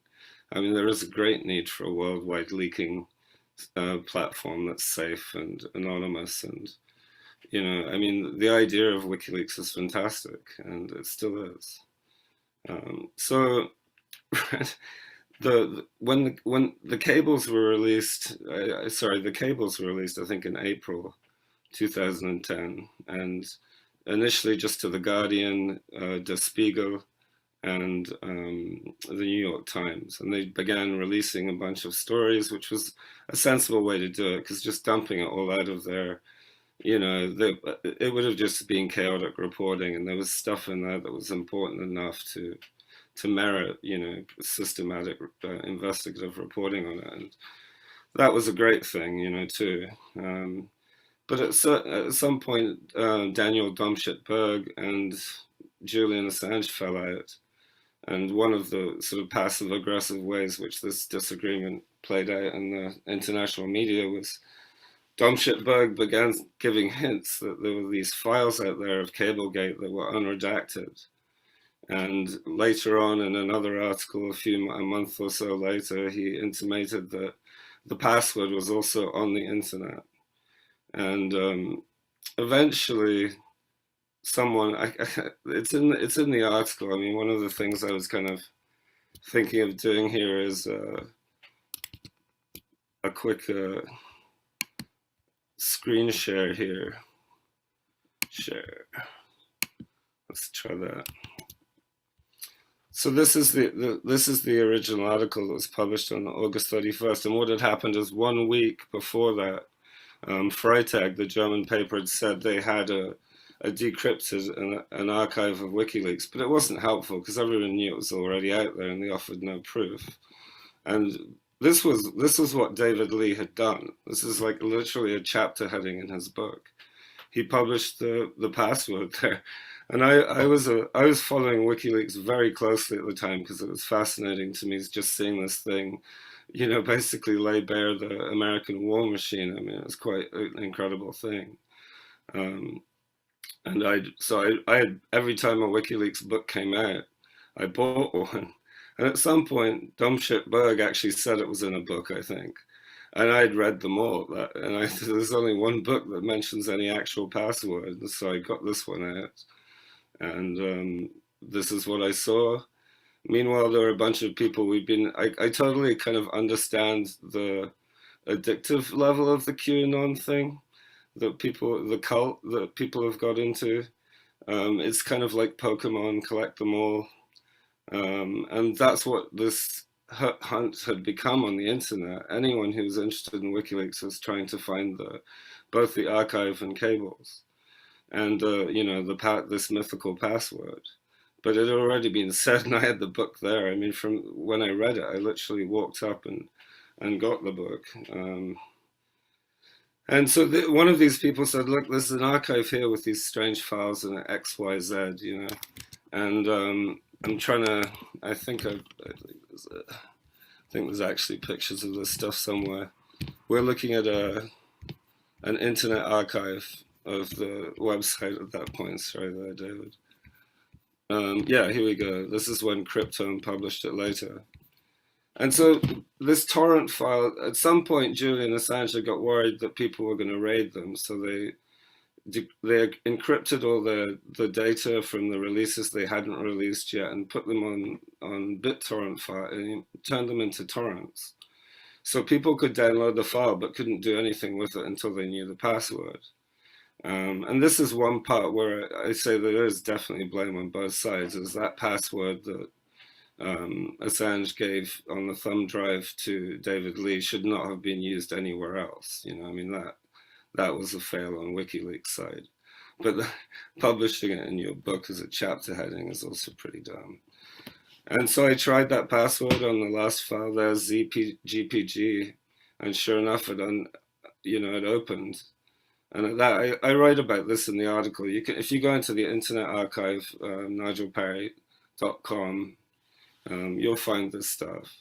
S7: I mean, there is a great need for a worldwide leaking platform that's safe and anonymous, and, you know, I mean, the idea of WikiLeaks is fantastic, and it still is. So when the cables were released, the cables were released, I think, in April 2010, and initially just to the Guardian, Der Spiegel, and the New York Times, and they began releasing a bunch of stories, which was a sensible way to do it, because just dumping it all out of there, you know, it would have just been chaotic reporting, and there was stuff in there that was important enough to merit, you know, systematic investigative reporting on it, and that was a great thing, you know, too. But at some point, Daniel Domscheit-Berg and Julian Assange fell out. And one of the sort of passive-aggressive ways which this disagreement played out in the international media was Domscheit-Berg began giving hints that there were these files out there of Cablegate that were unredacted. And later on, in another article, a month or so later, he intimated that the password was also on the internet. And eventually, someone, it's in the article. I mean, one of the things I was kind of thinking of doing here is a quick screen share here. Share. Let's try that. So this is the original article that was published on August 31st, and what had happened is 1 week before that, Freitag, the German paper, had said they had a decrypted an archive of WikiLeaks, but it wasn't helpful because everyone knew it was already out there, and they offered no proof. And this was what David Lee had done. This is like literally a chapter heading in his book. He published the password there, and I was following WikiLeaks very closely at the time because it was fascinating to me just seeing this thing, you know, basically lay bare the American war machine. I mean, it was quite an incredible thing. And I had, every time a WikiLeaks book came out, I bought one. And at some point, Domscheit-Berg actually said it was in a book, I think. And I'd read them all. And there's only one book that mentions any actual password. So I got this one out. And this is what I saw. Meanwhile, there were a bunch of people I totally kind of understand the addictive level of the QAnon thing. The cult that people have got into. It's kind of like Pokemon, collect them all. And that's what this hunt had become on the internet. Anyone who was interested in WikiLeaks was trying to find both the archive and cables. And, you know, this mythical password. But it had already been said, and I had the book there. I mean, from when I read it, I literally walked up and got the book. And so one of these people said, look, there's an archive here with these strange files in X, Y, Z, you know. And I'm trying to, I think there's actually pictures of this stuff somewhere. We're looking at an internet archive of the website at that point. Sorry there, David. Yeah, here we go. This is when Cryptome published it later. And so this torrent file, at some point, Julian Assange got worried that people were going to raid them. So they encrypted all the data from the releases they hadn't released yet and put them on BitTorrent file and turned them into torrents. So people could download the file but couldn't do anything with it until they knew the password. And this is one part where I say there is definitely blame on both sides, is that password that Assange gave on the thumb drive to David Lee should not have been used anywhere else. You know, I mean, that was a fail on WikiLeaks' side. But publishing it in your book as a chapter heading is also pretty dumb. And so I tried that password on the last file there, GPG, and sure enough, it opened. And at that, I write about this in the article. You can, if you go into the Internet Archive, nigelparry.com, you'll find this stuff.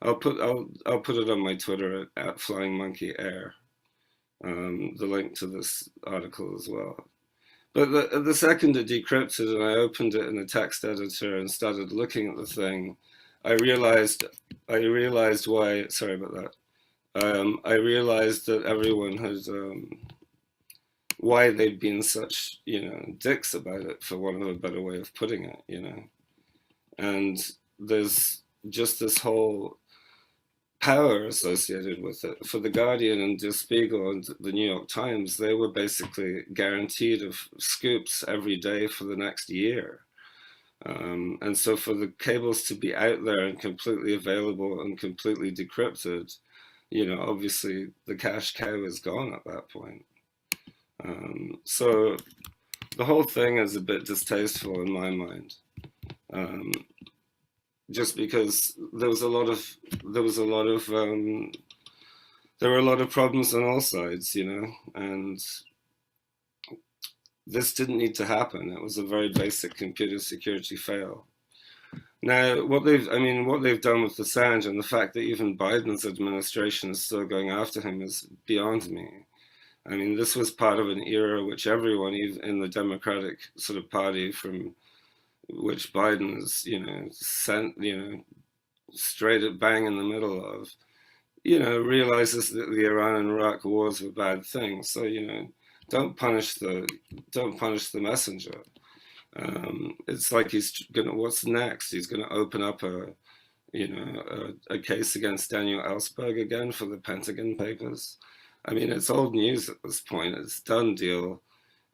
S7: I'll put it on my Twitter at Flying Monkey Air, the link to this article as well. But the second it decrypted and I opened it in a text editor and started looking at the thing, I realized why. Sorry about that. I realized that everyone had why they'd been such dicks about it, for want of a better way of putting it, And there's just this whole power associated with it. For The Guardian and Der Spiegel and the New York Times, they were basically guaranteed of scoops every day for the next year. And so for the cables to be out there and completely available and completely decrypted, obviously the cash cow is gone at that point. So the whole thing is a bit distasteful in my mind. Just because there were a lot of problems on all sides, and this didn't need to happen. It was a very basic computer security fail. Now, what they've done with Assange and the fact that even Biden's administration is still going after him is beyond me. I mean, this was part of an era which everyone, even in the Democratic sort of party from which Biden is, sent, straight at bang in the middle of, realizes that the Iran and Iraq wars were bad things. So, don't punish the messenger. It's like what's next? He's gonna open up a case against Daniel Ellsberg again for the Pentagon Papers. I mean, it's old news at this point. It's done deal.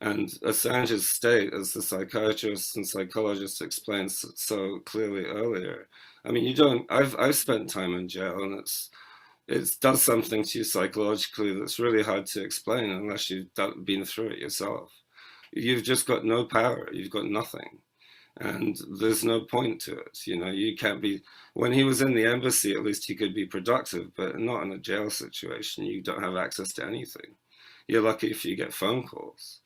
S7: And Assange's state, as the psychiatrists and psychologists explained so clearly earlier, I mean, I've spent time in jail, and it does something to you psychologically that's really hard to explain unless you've been through it yourself. You've just got no power. You've got nothing. And there's no point to it. You can't be, when he was in the embassy, at least he could be productive, but not in a jail situation. You don't have access to anything. You're lucky if you get phone calls.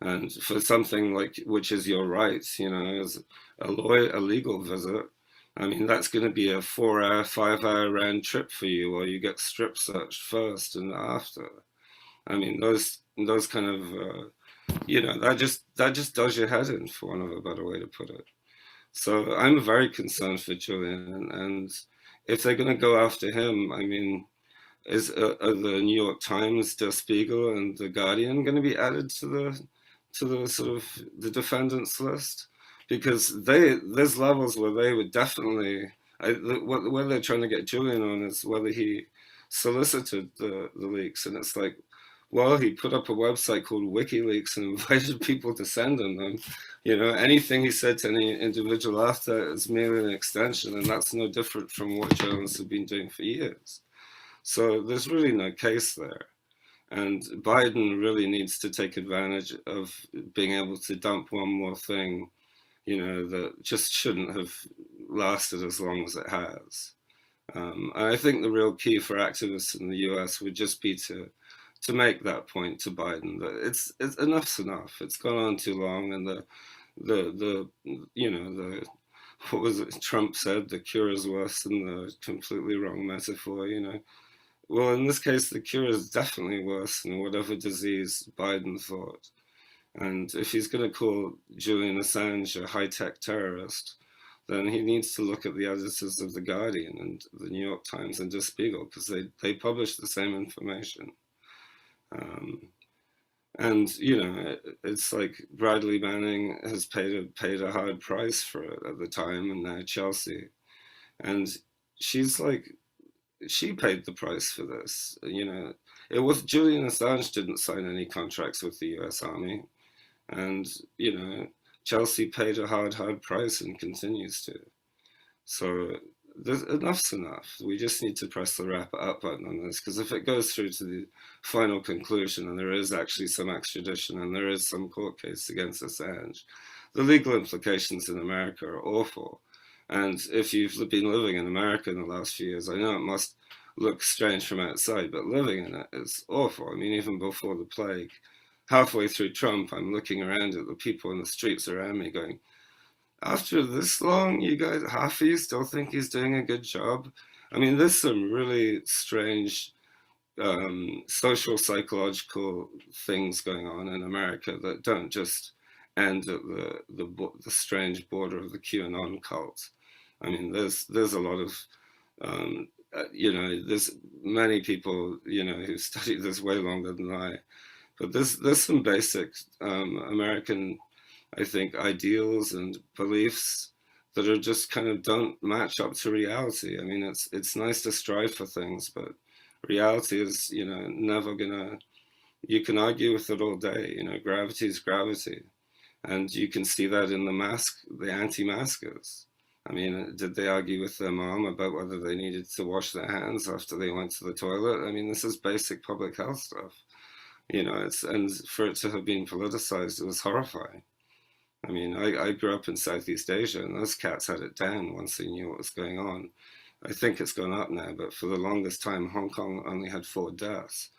S7: And for something which is your rights, as a legal visit, I mean, that's going to be a 4-hour, 5-hour round trip for you, or you get strip searched first and after. I mean, those kind of, that just does your head in, for want of a better way to put it. So I'm very concerned for Julian, and if they're going to go after him, I mean, are the New York Times, Der Spiegel, and the Guardian going to be added to the sort of the defendants list? Because there's levels where they would definitely, where they're trying to get Julian on is whether he solicited the leaks. And it's like, well, he put up a website called WikiLeaks and invited people to send him them. Anything he said to any individual after is merely an extension, and that's no different from what journalists have been doing for years. So there's really no case there. And Biden really needs to take advantage of being able to dump one more thing, that just shouldn't have lasted as long as it has. And I think the real key for activists in the US would just be to make that point to Biden that it's enough's enough. It's gone on too long, and what was it Trump said, the cure is worse than the completely wrong metaphor, Well, in this case, the cure is definitely worse than whatever disease Biden thought. And if he's going to call Julian Assange a high-tech terrorist, then he needs to look at the editors of The Guardian and the New York Times and Der Spiegel, because they publish the same information. And, it's like Bradley Manning has paid a hard price for it at the time, and now Chelsea. And she's like, she paid the price for this. It was Julian Assange didn't sign any contracts with the US Army. And, Chelsea paid a hard price and continues to. So enough's enough. We just need to press the wrap up button on this, because if it goes through to the final conclusion and there is actually some extradition and there is some court case against Assange, the legal implications in America are awful. And if you've been living in America in the last few years, I know it must look strange from outside, but living in it is awful. I mean, even before the plague, halfway through Trump, I'm looking around at the people in the streets around me going, after this long, you guys, half of you still think he's doing a good job? I mean, there's some really strange social psychological things going on in America that don't just end at the strange border of the QAnon cult. I mean, there's a lot of you know, there's many people, you know, who studied this way longer than I, but there's some basic American, I think, ideals and beliefs that are just kind of don't match up to reality. I mean, it's nice to strive for things, but reality is, you know, never gonna, you can argue with it all day, you know, gravity is gravity. And you can see that in the anti-maskers. I mean, did they argue with their mom about whether they needed to wash their hands after they went to the toilet? I mean, this is basic public health stuff. You know, and for it to have been politicized, it was horrifying. I mean, I grew up in Southeast Asia, and those cats had it down once they knew what was going on. I think it's gone up now, but for the longest time, Hong Kong only had 4 deaths.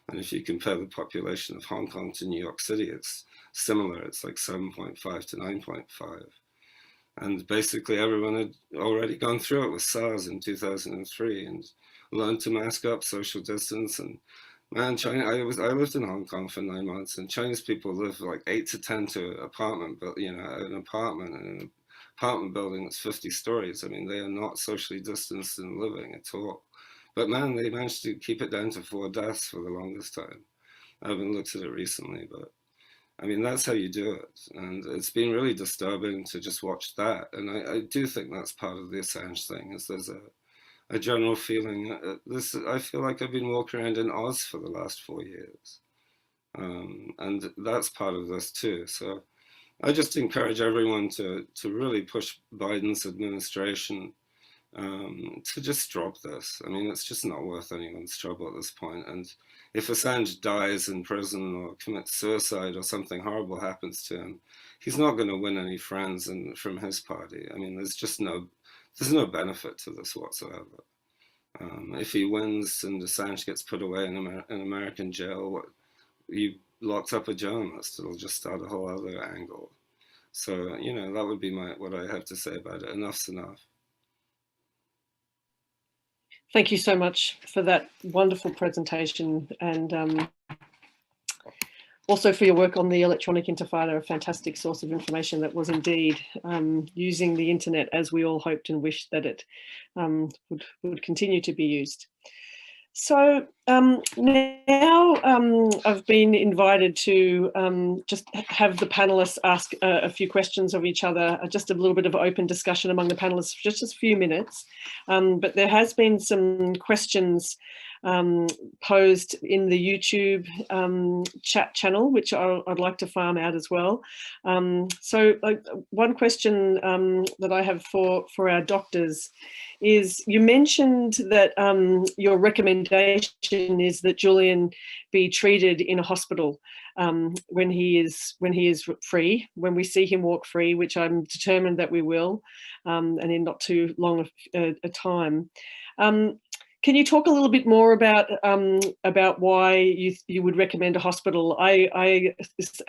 S7: And if you compare the population of Hong Kong to New York City, it's similar. It's like 7.5 to 9.5. And basically everyone had already gone through it with SARS in 2003 and learned to mask up, social distance. And man, China, I lived in Hong Kong for 9 months, and Chinese people live like 8 to 10 to an apartment, but you know, an apartment in an apartment building that's 50 stories. I mean, they are not socially distanced in living at all. But man, they managed to keep it down to 4 deaths for the longest time. I haven't looked at it recently, but I mean, that's how you do it. And it's been really disturbing to just watch that. And I do think that's part of the Assange thing, is there's a general feeling, I feel like I've been walking around in Oz for the last 4 years. And that's part of this too. So I just encourage everyone to really push Biden's administration to just drop this. I mean, it's just not worth anyone's trouble at this point. And if Assange dies in prison or commits suicide or something horrible happens to him, he's not going to win any friends from his party. I mean, there's no benefit to this whatsoever. If he wins and Assange gets put away in American jail, you locked up a journalist, it'll just start a whole other angle. So, you know, that would be what I have to say about it. Enough's enough.
S1: Thank you so much for that wonderful presentation, and also for your work on the electronic intifada, a fantastic source of information that was indeed using the internet as we all hoped and wished that it would continue to be used. So now I've been invited to just have the panelists ask a few questions of each other, just a little bit of open discussion among the panelists for just a few minutes. But there has been some questions posed in the YouTube chat channel, which I'd like to farm out as well. So one question that I have for our doctors is, you mentioned that your recommendation is that Julian be treated in a hospital when he is free, when we see him walk free, which I'm determined that we will, and in not too long a time. Can you talk a little bit more about why you would recommend a hospital? I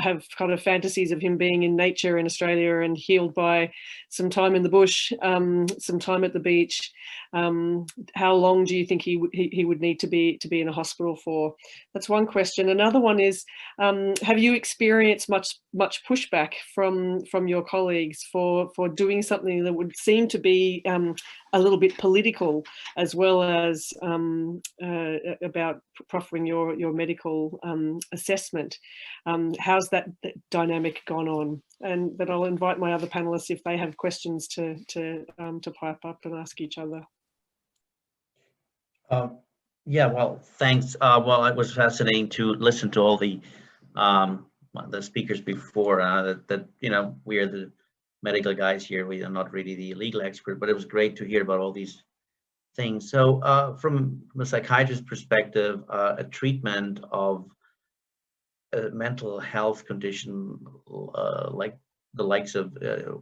S1: have kind of fantasies of him being in nature in Australia and healed by some time in the bush, some time at the beach. How long do you think he would need to be in a hospital for? That's one question. Another one is, have you experienced much pushback from your colleagues for doing something that would seem to be a little bit political, as well as about proffering your medical assessment? How's that dynamic gone on? And then I'll invite my other panelists if they have questions to pipe up and ask each other.
S4: Yeah, well, thanks. Well, it was fascinating to listen to all the speakers before. That you know, we are the medical guys here. We are not really the legal expert, but it was great to hear about all these things. So, from a psychiatrist's perspective, a treatment of a mental health condition like the likes of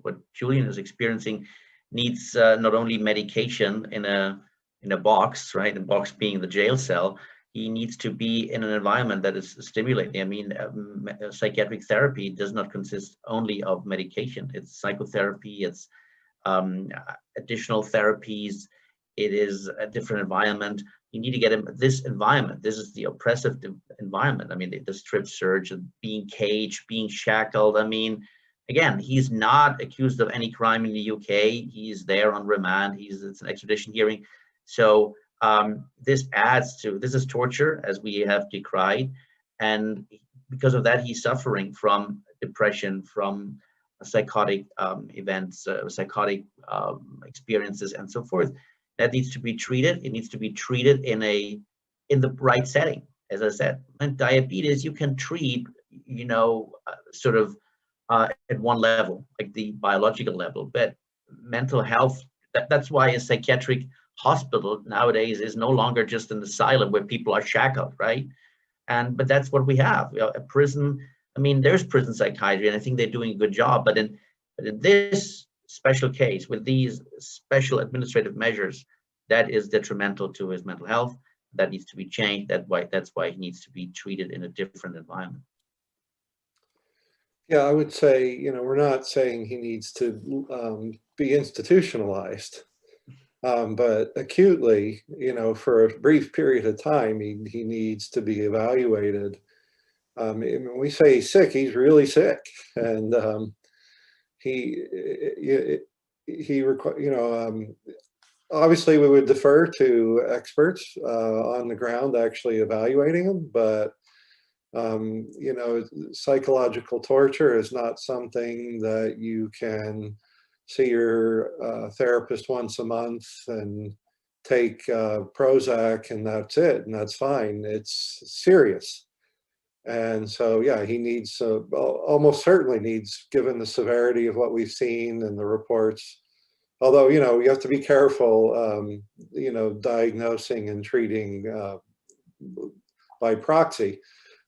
S4: what Julian is experiencing needs not only medication in a box, right? The box being the jail cell. He needs to be in an environment that is stimulating. I mean, psychiatric therapy does not consist only of medication. It's psychotherapy, it's additional therapies, it is a different environment. You need to get him this environment. This is the oppressive environment. I mean, the strip search, being caged, being shackled. I mean, again, he's not accused of any crime in the UK. He's there on remand. It's an extradition hearing. So this is torture, as we have decried, and because of that, he's suffering from depression, from psychotic events, psychotic experiences, and so forth. That needs to be treated. It needs to be treated in the right setting. As I said, and diabetes you can treat, sort of at one level, like the biological level, but mental health. That's why a psychiatric hospital nowadays is no longer just an asylum where people are shackled, right? But that's what we have. A prison. I mean, there's prison psychiatry, and I think they're doing a good job. But in this special case, with these special administrative measures, that is detrimental to his mental health. That needs to be changed. That's why he needs to be treated in a different environment.
S5: Yeah, I would say, we're not saying he needs to be institutionalized. But acutely, for a brief period of time, he needs to be evaluated. When we say he's sick, he's really sick, and obviously we would defer to experts on the ground actually evaluating him, but psychological torture is not something that you can see your therapist once a month and take Prozac and that's it, and that's fine. It's serious. And so, yeah, he needs, almost certainly needs, given the severity of what we've seen and the reports, although, you have to be careful, diagnosing and treating by proxy.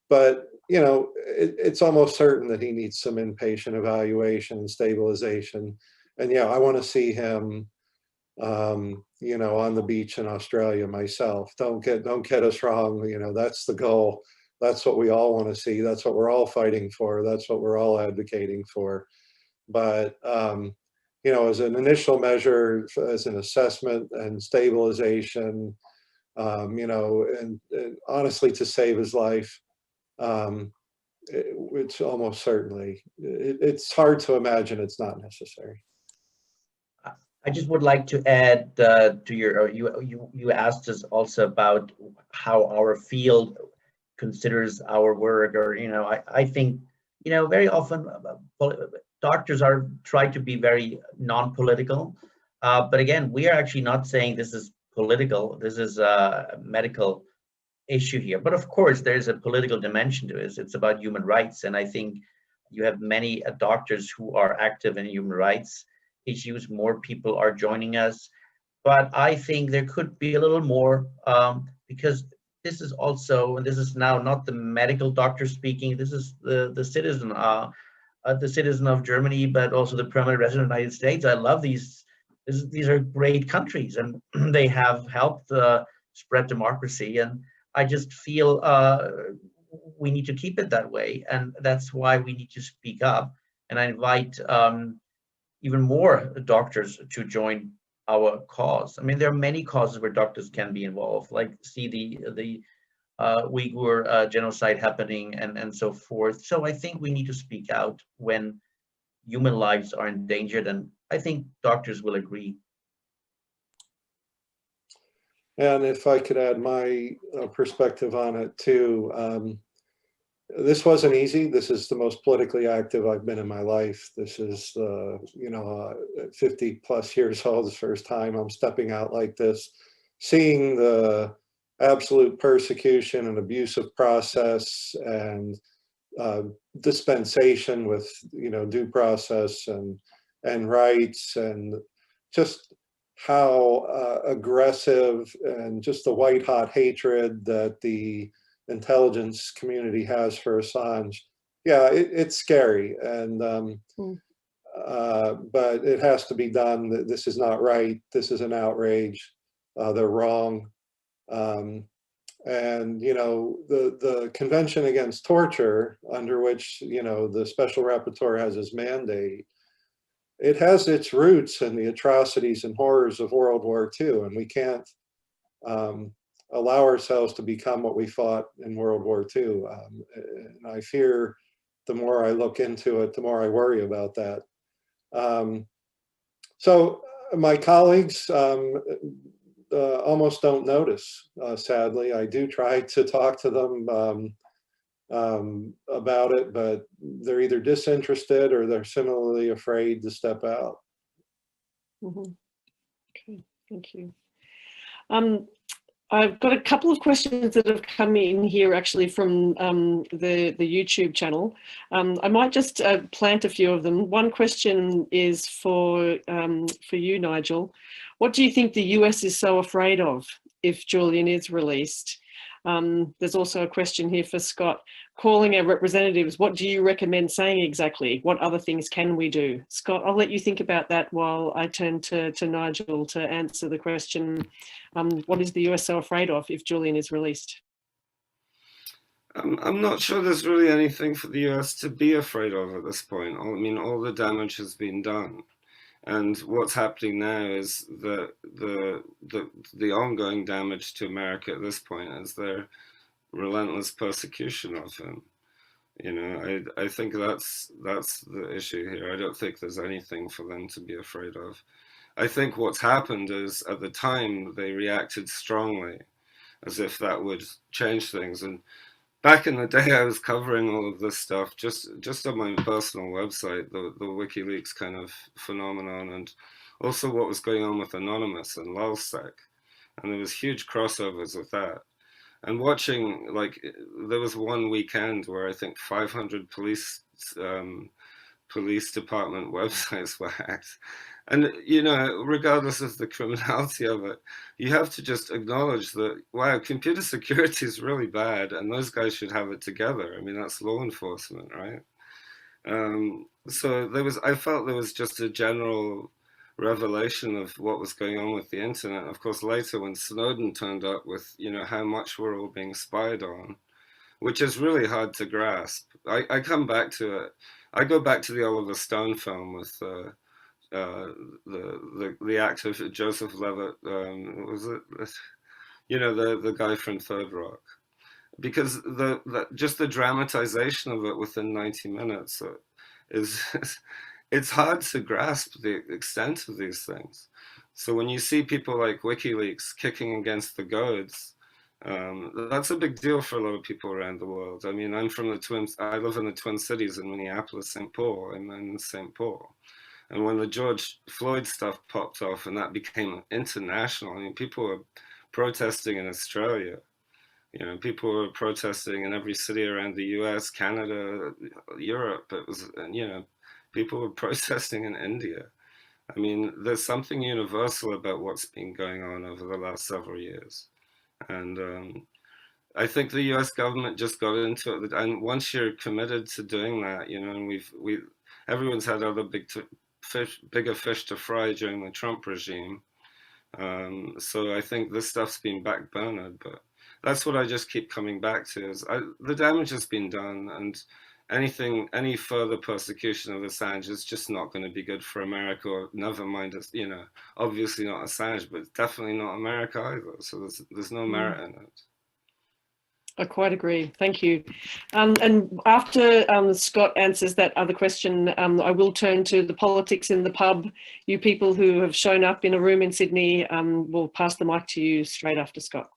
S5: But, it's almost certain that he needs some inpatient evaluation and stabilization. And yeah, I want to see him, on the beach in Australia myself. Don't get us wrong. That's the goal. That's what we all want to see. That's what we're all fighting for. That's what we're all advocating for. But, as an initial measure, as an assessment and stabilization, and honestly, to save his life, it's almost certainly, it's hard to imagine it's not necessary.
S4: I just would like to add to your, you asked us also about how our field considers our work, or, I think, very often doctors are trying to be very non-political, but again, we are actually not saying this is political. This is a medical issue here, but of course there's a political dimension to it. It's about human rights, and I think you have many doctors who are active in human rights issues. More people are joining us, but I think there could be a little more, because this is also, and this is now not the medical doctor speaking, this is the citizen of Germany, but also the permanent resident of the United States. I love these are great countries, and they have helped spread democracy, and I just feel we need to keep it that way, and that's why we need to speak up. And I invite even more doctors to join our cause. I mean, there are many causes where doctors can be involved, like see the Uyghur genocide happening and so forth. So I think we need to speak out when human lives are endangered, and I think doctors will agree.
S5: And if I could add my perspective on it too, this wasn't easy. This is the most politically active I've been in my life. This is, 50 plus years old, the first time I'm stepping out like this, seeing the absolute persecution and abusive process and dispensation with, due process and rights, and just how aggressive and just the white hot hatred that the intelligence community has for Assange. Yeah, it's scary. And but it has to be done. This is not right. This is an outrage. They're wrong. And, you know, the Convention Against Torture, under which, you know, the Special Rapporteur has his mandate, it has its roots in the atrocities and horrors of World War II, and we can't allow ourselves to become what we fought in World War II. And I fear the more I look into it, the more I worry about that. So my colleagues almost don't notice, sadly. I do try to talk to them about it, but they're either disinterested or they're similarly afraid to step out.
S1: Mm-hmm. Okay, thank you. I've got a couple of questions that have come in here actually from the YouTube channel. I might just plant a few of them. One question is for you, Nigel. What do you think the US is so afraid of if Julian is released? There's also a question here for Scott. Calling our representatives, what do you recommend saying exactly? What other things can we do? Scott, I'll let you think about that while I turn to Nigel to answer the question, what is the US so afraid of if Julian is released?
S7: I'm not sure there's really anything for the US to be afraid of at this point. I mean, all the damage has been done. And what's happening now is the ongoing damage to America at this point is their relentless persecution of him. You know, I think that's the issue here. I don't think there's anything for them to be afraid of. I think what's happened is at the time they reacted strongly, as if that would change things. And back in the day, I was covering all of this stuff just on my personal website, the WikiLeaks kind of phenomenon, and also what was going on with Anonymous and LulzSec. And there was huge crossovers with that. And watching, like, there was one weekend where I think 500 police department websites were hacked. And, you know, regardless of the criminality of it, you have to just acknowledge that, wow, computer security is really bad and those guys should have it together. I mean, that's law enforcement, right? So I felt there was just a general revelation of what was going on with the internet. Of course, later when Snowden turned up with, you know, how much we're all being spied on, which is really hard to grasp. I come back to it. I go back to the Oliver Stone film with the actor Joseph Levitt, was it, you know, the guy from Third Rock, because just the dramatization of it within 90 minutes is it's hard to grasp the extent of these things. So when you see people like WikiLeaks kicking against the goads, that's a big deal for a lot of people around the world. I mean, I'm from I live in the Twin Cities in Minneapolis, St. Paul, and I'm in St. Paul. And when the George Floyd stuff popped off and that became international, I mean, people were protesting in Australia. You know, people were protesting in every city around the US, Canada, Europe. It was, you know, people were protesting in India. I mean, there's something universal about what's been going on over the last several years. And I think the US government just got into it. And once you're committed to doing that, you know, and everyone's had other bigger fish to fry during the Trump regime. So I think this stuff's been backburnered, but that's what I just keep coming back to is the damage has been done, and any further persecution of Assange is just not going to be good for America, or never mind, you know, obviously not Assange, but definitely not America either. So there's no merit in it.
S1: I quite agree. Thank you. And after Scott answers that other question, I will turn to the politics in the pub. You people who have shown up in a room in Sydney, we'll pass the mic to you straight after Scott.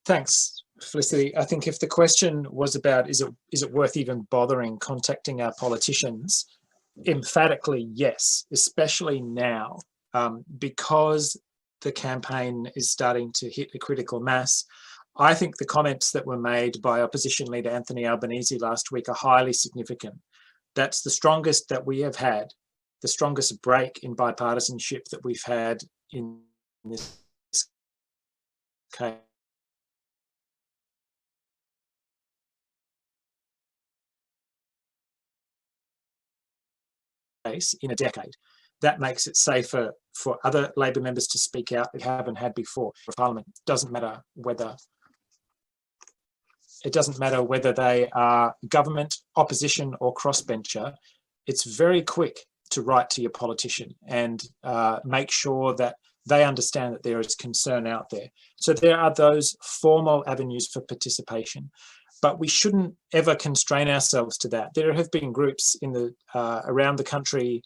S2: Thanks, Felicity. I think if the question was about is it worth even bothering contacting our politicians, emphatically yes, especially now, because the campaign is starting to hit a critical mass. I think the comments that were made by opposition leader Anthony Albanese last week are highly significant. That's the strongest that we have had, the strongest break in bipartisanship that we've had in this case. case in a decade. That makes it safer for other Labor members to speak out that haven't had before. Parliament doesn't matter whether they are government, opposition, or crossbencher. It's very quick to write to your politician and make sure that they understand that there is concern out there. So there are those formal avenues for participation, but we shouldn't ever constrain ourselves to that. There have been groups in the around the country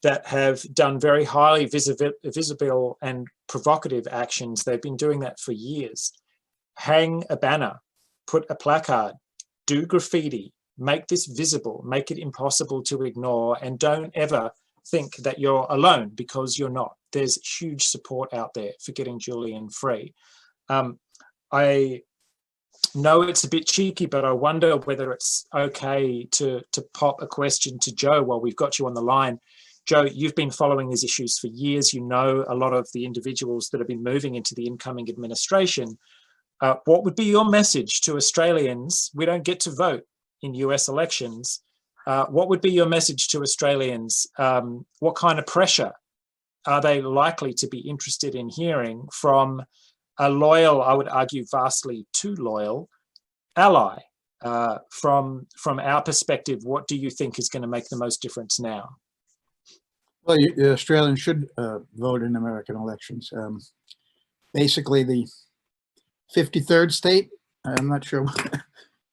S2: that have done very highly visible and provocative actions. They've been doing that for years. Hang a banner, put a placard, do graffiti, make this visible, make it impossible to ignore, and don't ever think that you're alone, because you're not. There's huge support out there for getting Julian free. I know it's a bit cheeky, but I wonder whether it's okay to pop a question to Joe while we've got you on the line. Joe, you've been following these issues for years. You know a lot of the individuals that have been moving into the incoming administration. What would be your message to Australians? We don't get to vote in US elections. What would be your message to Australians? What kind of pressure are they likely to be interested in hearing from a loyal, I would argue vastly too loyal, ally? From our perspective, what do you think is going to make the most difference now?
S6: Well, the Australians should vote in American elections. Basically, the 53rd state, I'm not sure,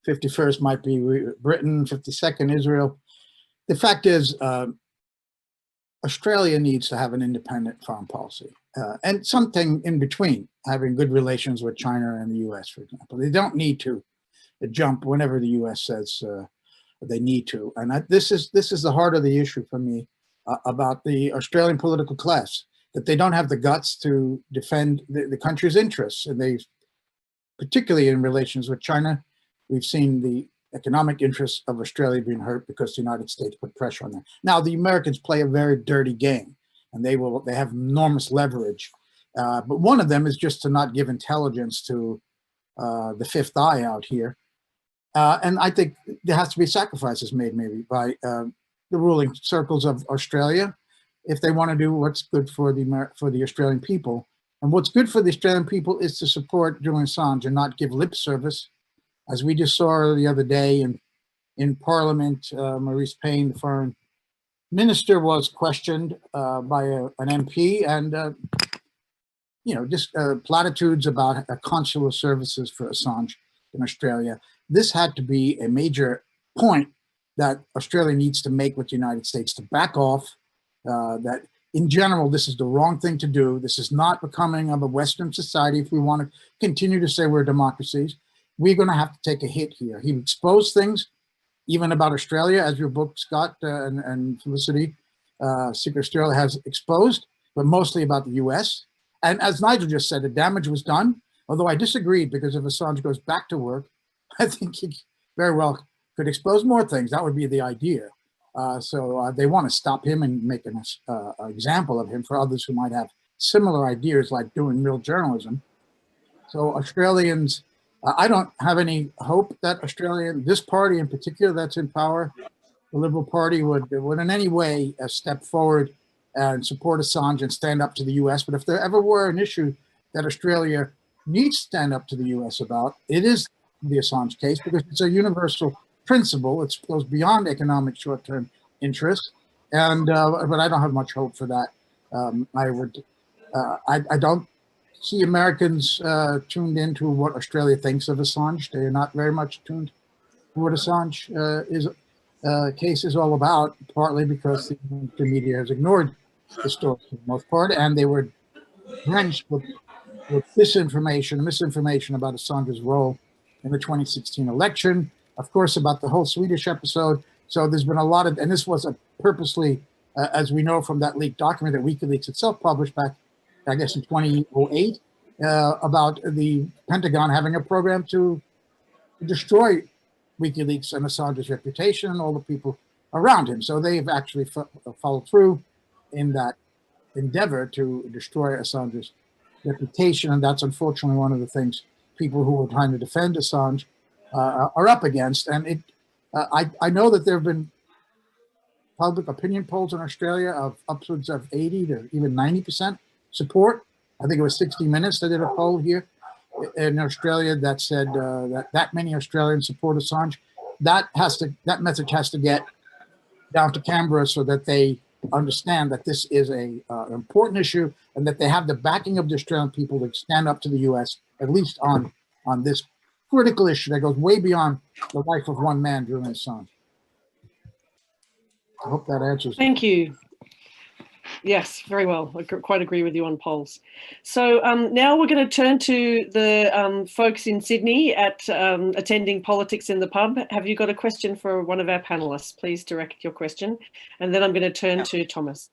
S6: 51st might be Britain, 52nd Israel. The fact is, Australia needs to have an independent foreign policy and something in between, having good relations with China and the US, for example. They don't need to jump whenever the US says they need to. And this is the heart of the issue for me. About the Australian political class, that they don't have the guts to defend the country's interests. And they, particularly in relations with China, we've seen the economic interests of Australia being hurt because the United States put pressure on them. Now, the Americans play a very dirty game, and they have enormous leverage. But one of them is just to not give intelligence to the Fifth Eye out here. And I think there has to be sacrifices made maybe by the ruling circles of Australia, if they want to do what's good for the Australian people. And what's good for the Australian people is to support Julian Assange and not give lip service, as we just saw the other day in Parliament. Maurice Payne, the foreign minister, was questioned by an MP, and just platitudes about consular services for Assange in Australia. This had to be a major point that Australia needs to make with the United States, to back off, that in general, this is the wrong thing to do. This is not becoming of a Western society. If we want to continue to say we're democracies, we're going to have to take a hit here. He exposed things, even about Australia, as your book, Scott and Felicity, Secret Australia has exposed, but mostly about the US. And as Nigel just said, the damage was done, although I disagreed, because if Assange goes back to work, I think he very well could expose more things. That would be the idea. So they want to stop him and make an example of him for others who might have similar ideas, like doing real journalism. So Australians, I don't have any hope that this party in particular that's in power, the Liberal Party, would in any way step forward and support Assange and stand up to the US. But if there ever were an issue that Australia needs to stand up to the US about, it is the Assange case, because it's a universal principle. It goes beyond economic short-term interests, and but I don't have much hope for that. I don't see Americans tuned into what Australia thinks of Assange. They are not very much tuned to what Assange case is all about, partly because the media has ignored the story for the most part, and they were drenched with misinformation about Assange's role in the 2016 election, of course, about the whole Swedish episode. So there's been a lot of, and this was a purposely, as we know from that leaked document that WikiLeaks itself published back, I guess, in 2008, about the Pentagon having a program to destroy WikiLeaks and Assange's reputation and all the people around him. So they've actually followed through in that endeavor to destroy Assange's reputation. And that's unfortunately one of the things people who are trying to defend Assange are up against. And I know that there have been public opinion polls in Australia of upwards of 80 to even 90% support. I think it was 60 Minutes that did a poll here in Australia that said that many Australians support Assange. That message has to get down to Canberra so that they understand that this is an important issue and that they have the backing of the Australian people to stand up to the US, at least on this critical issue that goes way beyond the life of one man, Julian Assange. I hope that answers.
S1: Thank you. Yes, very well. I quite agree with you on polls. So now we're going to turn to the folks in Sydney at attending Politics in the Pub. Have you got a question for one of our panelists? Please direct your question. And then I'm going to turn to Thomas.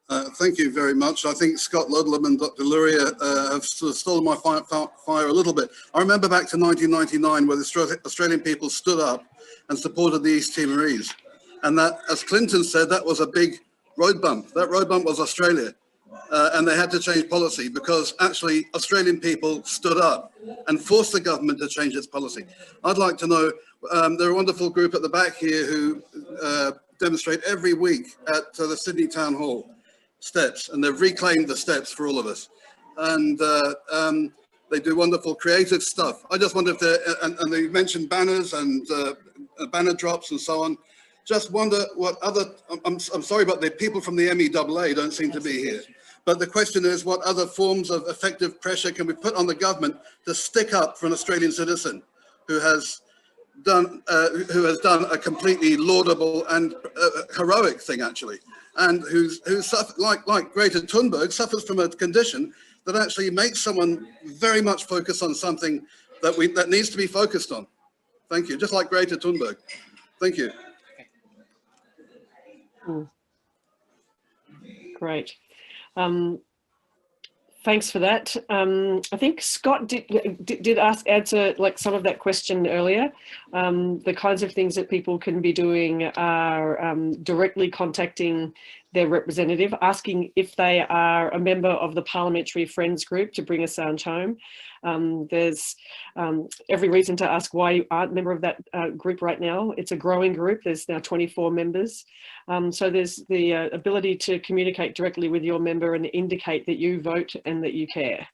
S8: Thank you very much. I think Scott Ludlam and Dr. Lauria have sort of stolen my fire a little bit. I remember back to 1999 where the Australian people stood up and supported the East Timorese. And that, as Clinton said, that was a big road bump. That road bump was Australia. And they had to change policy because actually Australian people stood up and forced the government to change its policy. I'd like to know, there are a wonderful group at the back here who demonstrate every week at the Sydney Town Hall steps, and they've reclaimed the steps for all of us. And they do wonderful creative stuff. I just wonder if and they mentioned banners and banner drops and so on. Just wonder what other, I'm sorry, but the people from the MEAA don't seem to be here. But the question is, what other forms of effective pressure can we put on the government to stick up for an Australian citizen who has done a completely laudable and heroic thing, actually, and who's like Greta Thunberg, suffers from a condition that actually makes someone very much focus on something that needs to be focused on. Thank you. Just like Greta Thunberg. Thank you.
S1: Great. Thanks for that. I think Scott did answer like some of that question earlier. The kinds of things that people can be doing are directly contacting their representative, asking if they are a member of the Parliamentary Friends Group to bring Assange home. There's every reason to ask why you aren't a member of that group right now. It's a growing group. There's now 24 members. So there's the ability to communicate directly with your member and indicate that you vote and that you care.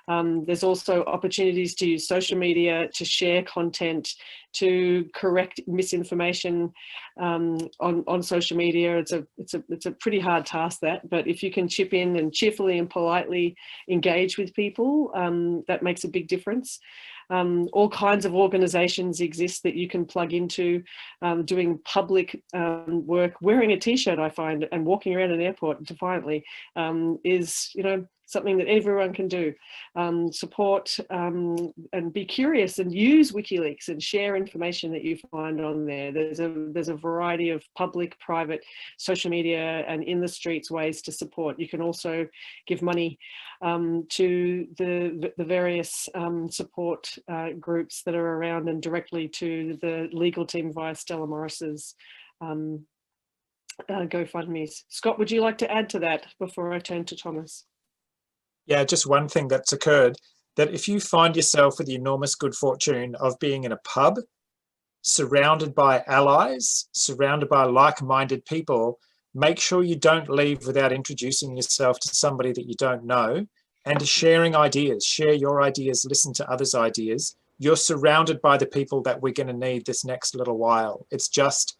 S1: There's also opportunities to use social media to share content, to correct misinformation on social media. It's a pretty hard task, that, but if you can chip in and cheerfully and politely engage with people, that makes a big difference. All kinds of organisations exist that you can plug into, doing public work. Wearing a T-shirt, I find, and walking around an airport defiantly is, something that everyone can do. Support and be curious and use WikiLeaks and share information that you find on there. There's a variety of public, private, social media and in the streets ways to support. You can also give money to the various support groups that are around, and directly to the legal team via Stella Morris's GoFundMes. Scott, would you like to add to that before I turn to Thomas?
S2: Yeah, just one thing that's occurred, that if you find yourself with the enormous good fortune of being in a pub, surrounded by allies, surrounded by like-minded people, make sure you don't leave without introducing yourself to somebody that you don't know, and sharing ideas. Share your ideas, listen to others' ideas. You're surrounded by the people that we're going to need this next little while. It's just,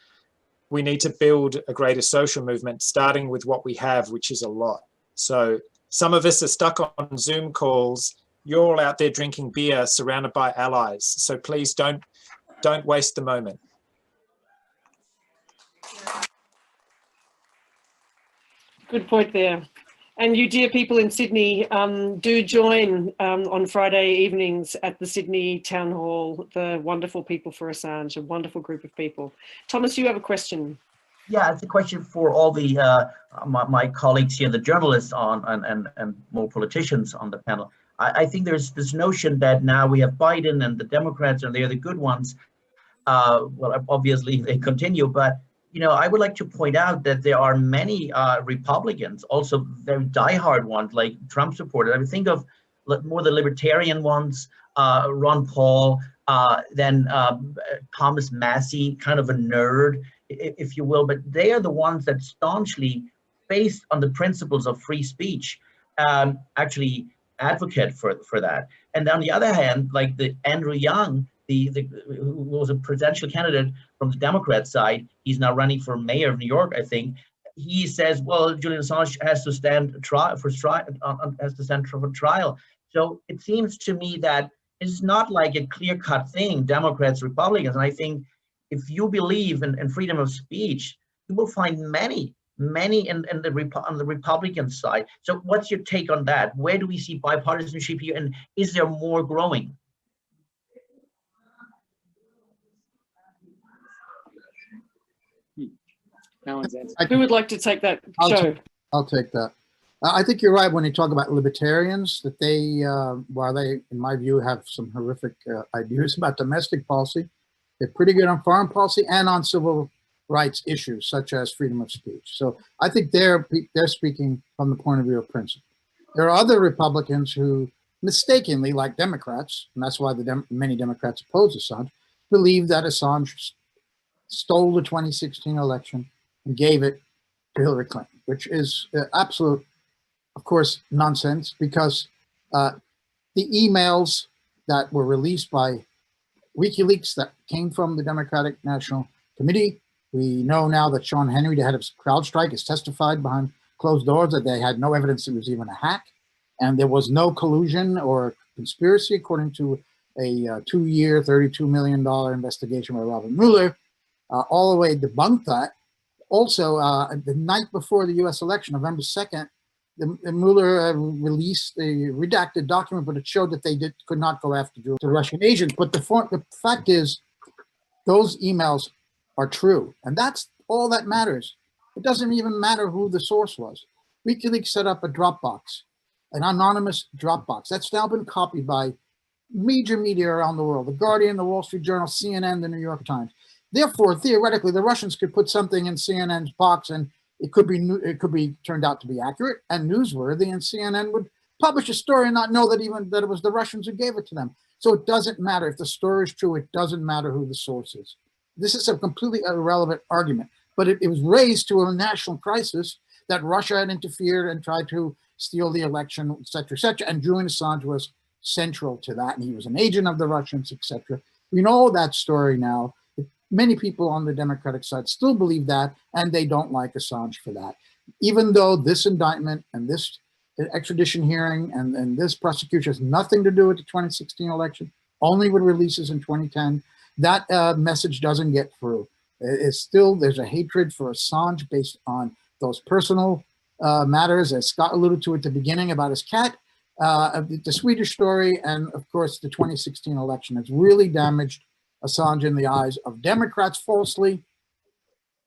S2: we need to build a greater social movement, starting with what we have, which is a lot. So some of us are stuck on Zoom calls. You're all out there drinking beer, surrounded by allies. So please don't waste the moment.
S1: Good point there. And you dear people in Sydney, do join on Friday evenings at the Sydney Town Hall, the wonderful people for Assange, a wonderful group of people. Thomas, you have a question.
S4: Yeah, it's a question for all the my colleagues here, the journalists and more politicians on the panel. I think there's this notion that now we have Biden and the Democrats and they're the good ones. Well, obviously they continue, but I would like to point out that there are many Republicans, also very diehard ones like Trump supporters. I would think of more the libertarian ones, Ron Paul, then Thomas Massey, kind of a nerd. if you will, but they are the ones that staunchly, based on the principles of free speech, actually advocate for that. And on the other hand, like the Andrew Young, who was a presidential candidate from the Democrat side, he's now running for mayor of New York, I think. He says, well, Julian Assange has to stand for trial. So it seems to me that it's not like a clear-cut thing, Democrats, Republicans. And I think if you believe in freedom of speech, you will find many on the Republican side. So what's your take on that? Where do we see bipartisanship here, and is there more growing?
S1: Who would like to take that?
S6: I'll take that. I think you're right when you talk about libertarians, that they, while they, in my view, have some horrific ideas about domestic policy, they're pretty good on foreign policy and on civil rights issues, such as freedom of speech. So I think they're speaking from the point of view of principle. There are other Republicans who mistakenly, like Democrats, and that's why many Democrats oppose Assange, believe that Assange stole the 2016 election and gave it to Hillary Clinton, which is absolute, of course, nonsense, because the emails that were released by WikiLeaks that came from the Democratic National Committee, we know now that Sean Henry, the head of CrowdStrike, has testified behind closed doors that they had no evidence it was even a hack, and there was no collusion or conspiracy, according to a 2-year, $32 million investigation by Robert Mueller. All the way debunked that. Also, the night before the U.S. election, November 2nd, the Mueller released a redacted document, but it showed that they could not go after the Russian agents. But the fact is, those emails are true, and that's all that matters. It doesn't even matter who the source was. WikiLeaks set up a Dropbox, an anonymous Dropbox. That's now been copied by major media around the world: The Guardian, The Wall Street Journal, CNN, The New York Times. Therefore, theoretically, the Russians could put something in CNN's box, and it could be turned out to be accurate and newsworthy, and CNN would publish a story and not know that it was the Russians who gave it to them. So it doesn't matter if the story is true. It doesn't matter who the source is. This is a completely irrelevant argument, but it was raised to a national crisis that Russia had interfered and tried to steal the election, et cetera, and Julian Assange was central to that, and he was an agent of the Russians, etc. We know that story now. Many people on the Democratic side still believe that, and they don't like Assange for that. Even though this indictment and this extradition hearing and this prosecution has nothing to do with the 2016 election, only with releases in 2010, that message doesn't get through. It's still, there's a hatred for Assange based on those personal matters, as Scott alluded to at the beginning about his cat, the Swedish story, and of course the 2016 election has really damaged Assange in the eyes of Democrats falsely.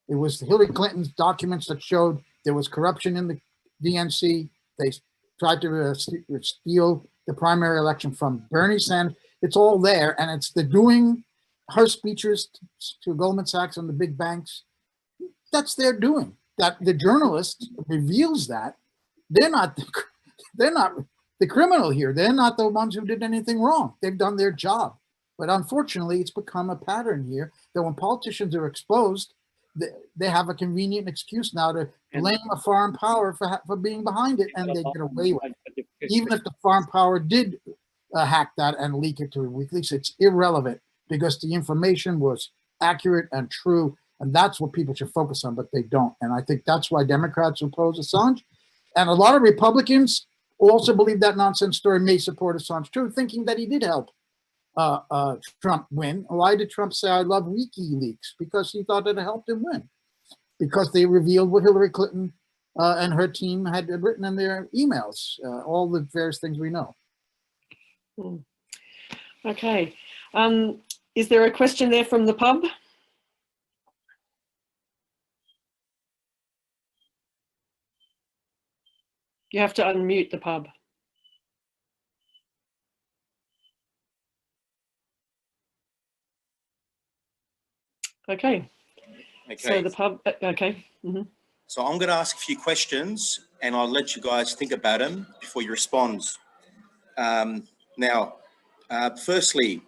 S6: It was Hillary Clinton's documents that showed there was corruption in the DNC. They tried to steal the primary election from Bernie Sanders. It's all there, and it's the doing, her speeches to Goldman Sachs and the big banks. That's their doing. That the journalist reveals that they're not the criminal here. They're not the ones who did anything wrong. They've done their job. But unfortunately, it's become a pattern here that when politicians are exposed, they have a convenient excuse now to blame a foreign power for being behind it, and they get away with it. Even if the foreign power did hack that and leak it to WikiLeaks, it's irrelevant because the information was accurate and true, and that's what people should focus on, but they don't. And I think that's why Democrats oppose Assange. And a lot of Republicans also believe that nonsense story may support Assange too, thinking that he did help Trump win. Why did Trump say, I love WikiLeaks? Because he thought it helped him win. Because they revealed what Hillary Clinton and her team had written in their emails, all the various things we know.
S1: Okay. Is there a question there from the pub? You have to unmute the pub. Okay. So the pub, okay. Mm-hmm.
S9: So I'm going to ask a few questions and I'll let you guys think about them before you respond. Firstly,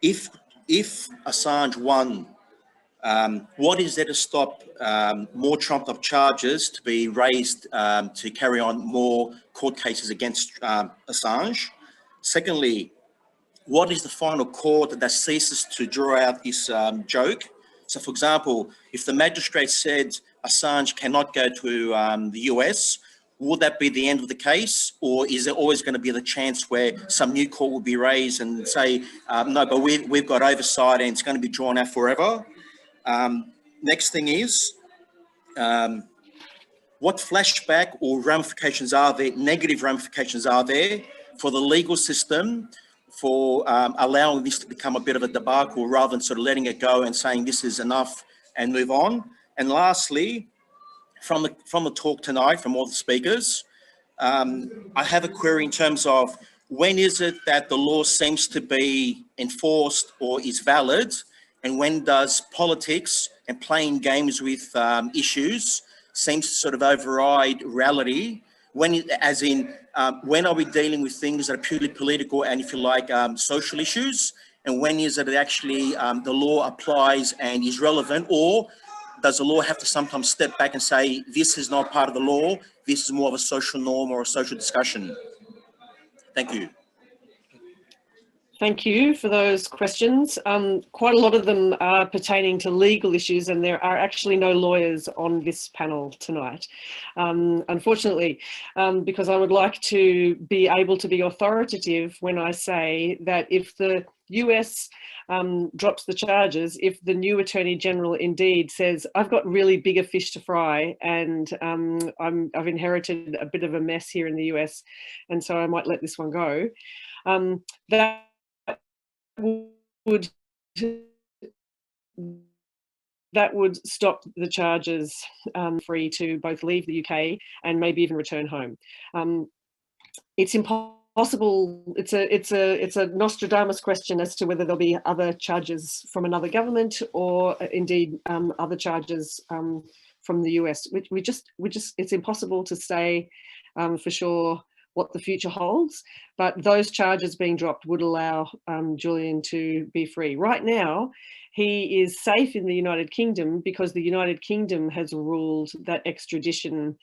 S9: if Assange won What is there to stop more trumped-up charges to be raised to carry on more court cases against Assange? Secondly, what is the final court that ceases to draw out this joke? So, for example, if the magistrate said Assange cannot go to the US, would that be the end of the case? Or is there always going to be the chance where some new court will be raised and say, no, but we've got oversight and it's going to be drawn out forever? Next thing is, what flashback or ramifications are there, negative ramifications are there for the legal system for allowing this to become a bit of a debacle rather than sort of letting it go and saying this is enough and move on? And lastly, from the talk tonight, from all the speakers, I have a query in terms of when is it that the law seems to be enforced or is valid, and when does politics and playing games with issues seems to sort of override reality? When, as in, when are we dealing with things that are purely political and, if you like, social issues? And when is it that actually the law applies and is relevant, or does the law have to sometimes step back and say, this is not part of the law, this is more of a social norm or a social discussion? Thank you.
S1: Thank you for those questions. Quite a lot of them are pertaining to legal issues, and there are actually no lawyers on this panel tonight, unfortunately, because I would like to be able to be authoritative when I say that if the US drops the charges, if the new Attorney General indeed says, I've got really bigger fish to fry and I've inherited a bit of a mess here in the US, and so I might let this one go, that would stop the charges free to both leave the UK and maybe even return home. It's impossible. It's a Nostradamus question as to whether there'll be other charges from another government or indeed other charges from the US. It's impossible to say for sure what the future holds, but those charges being dropped would allow Julian to be free. Right now, he is safe in the United Kingdom because the United Kingdom has ruled that extradition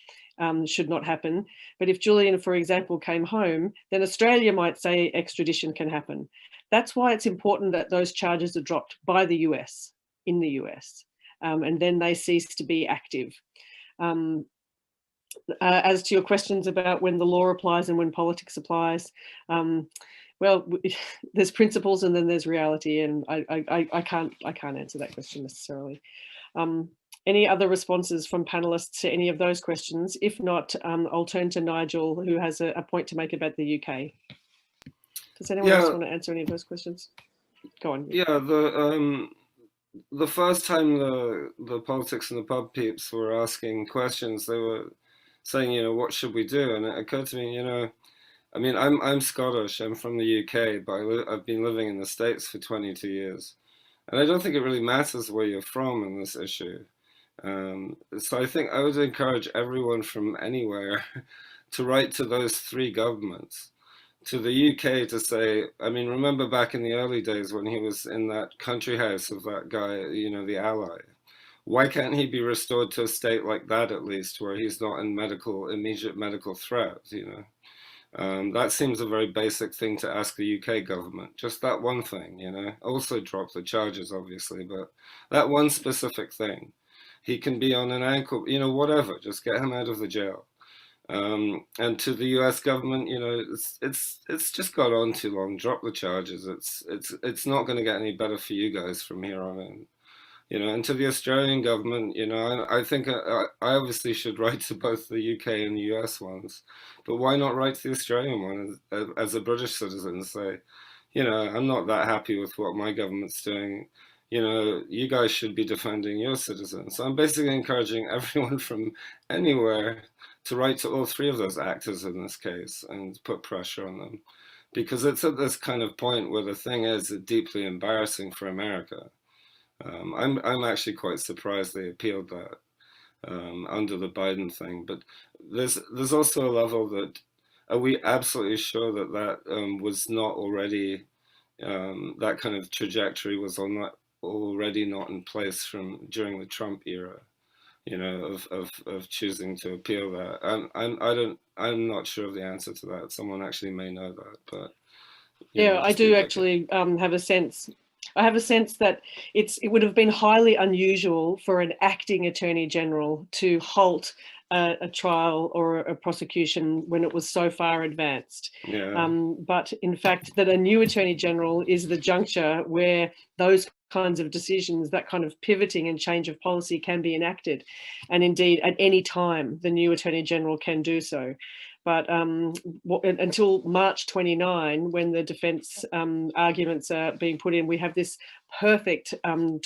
S1: should not happen. But if Julian, for example, came home, then Australia might say extradition can happen. That's why it's important that those charges are dropped by the US, in the US, and then they cease to be active. As to your questions about when the law applies and when politics applies, well, there's principles and then there's reality, and I can't answer that question necessarily. Any other responses from panelists to any of those questions? If not, I'll turn to Nigel, who has a point to make about the UK. Does anyone else want to answer any of those questions? Go on.
S7: Yeah, the first time the politics and the pub peeps were asking questions, they were saying, you know, what should we do? And it occurred to me, you know, I mean, I'm Scottish, I'm from the UK, but I've been living in the States for 22 years. And I don't think it really matters where you're from in this issue. So I think I would encourage everyone from anywhere to write to those three governments, to the UK to say, I mean, remember back in the early days when he was in that country house of that guy, you know, the ally. Why can't he be restored to a state like that, at least, where he's not in immediate medical threat, you know? That seems a very basic thing to ask the UK government. Just that one thing, you know? Also drop the charges, obviously, but that one specific thing. He can be on an ankle, you know, whatever, just get him out of the jail. And to the US government, you know, it's just got on too long. Drop the charges. It's not going to get any better for you guys from here on in. You know, and to the Australian government, you know, I think I obviously should write to both the UK and the US ones, but why not write to the Australian one as a British citizen and say, you know, I'm not that happy with what my government's doing. You know, you guys should be defending your citizens. So I'm basically encouraging everyone from anywhere to write to all three of those actors in this case and put pressure on them, because it's at this kind of point where the thing is deeply embarrassing for America. I'm actually quite surprised they appealed that under the Biden thing, but there's also a level that, are we absolutely sure that was not already, that kind of trajectory was on that already not in place from during the Trump era, you know, of choosing to appeal that. I'm not sure of the answer to that. Someone actually may know that, but
S1: yeah, I do actually have a sense. I have a sense that it would have been highly unusual for an acting Attorney General to halt a trial or a prosecution when it was so far advanced.
S7: Yeah.
S1: But in fact, that a new Attorney General is the juncture where those kinds of decisions, that kind of pivoting and change of policy can be enacted. And indeed, at any time, the new Attorney General can do so. But until March 29, when the defence arguments are being put in, we have this perfect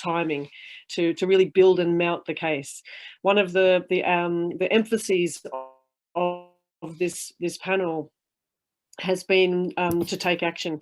S1: timing to really build and mount the case. One of the emphases of this panel has been to take action.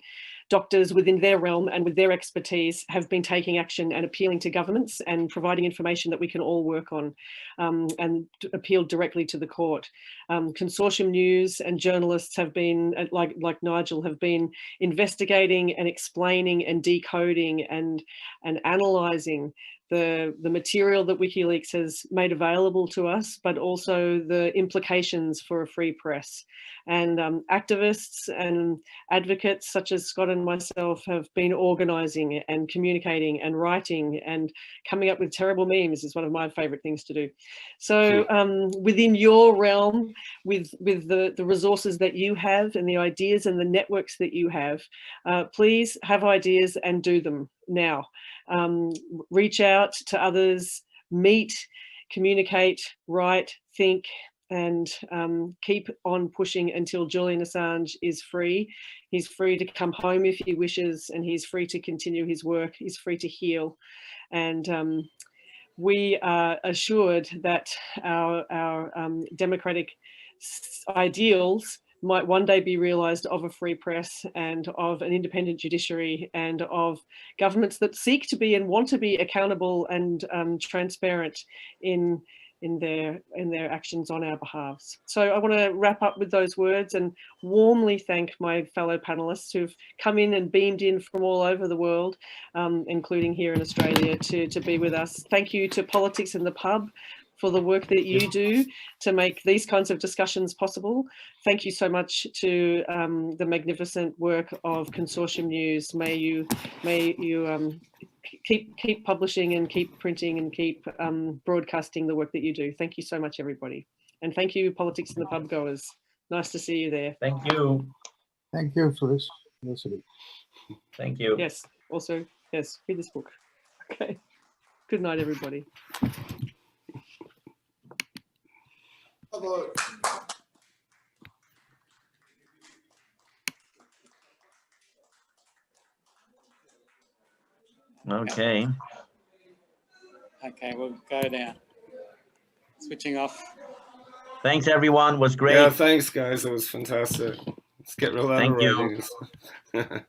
S1: Doctors within their realm and with their expertise have been taking action and appealing to governments and providing information that we can all work on, and appealed directly to the court. Consortium News and journalists have been, like Nigel, have been investigating and explaining and decoding and analysing the material that WikiLeaks has made available to us, but also the implications for a free press. And activists and advocates such as Scott and myself have been organising and communicating and writing and coming up with terrible memes is one of my favourite things to do. So within your realm, with the resources that you have and the ideas and the networks that you have, please have ideas and do them now. Reach out to others, meet, communicate, write, think, and keep on pushing until Julian Assange is free. He's free to come home if he wishes, and he's free to continue his work. He's free to heal. And we are assured that our democratic ideals might one day be realised of a free press and of an independent judiciary and of governments that seek to be and want to be accountable and transparent in their actions on our behalves. So I want to wrap up with those words and warmly thank my fellow panelists who've come in and beamed in from all over the world, including here in Australia, to be with us. Thank you to Politics in the Pub for the work that you do to make these kinds of discussions possible. Thank you so much to the magnificent work of Consortium News. May you keep publishing and keep printing and keep broadcasting the work that you do. Thank you so much, everybody. And thank you, Politics in the Pub goers. Nice to see you there.
S4: Thank you.
S6: Thank you, Felicity.
S4: Thank you.
S1: Yes, also, yes, read this book. Okay. Good night, everybody.
S8: Hello.
S4: Okay.
S10: Okay, we'll go now. Switching off.
S4: Thanks, everyone. It was great.
S7: Yeah, thanks, guys. It was fantastic. Let's get rid of that
S4: Thank you.
S7: already.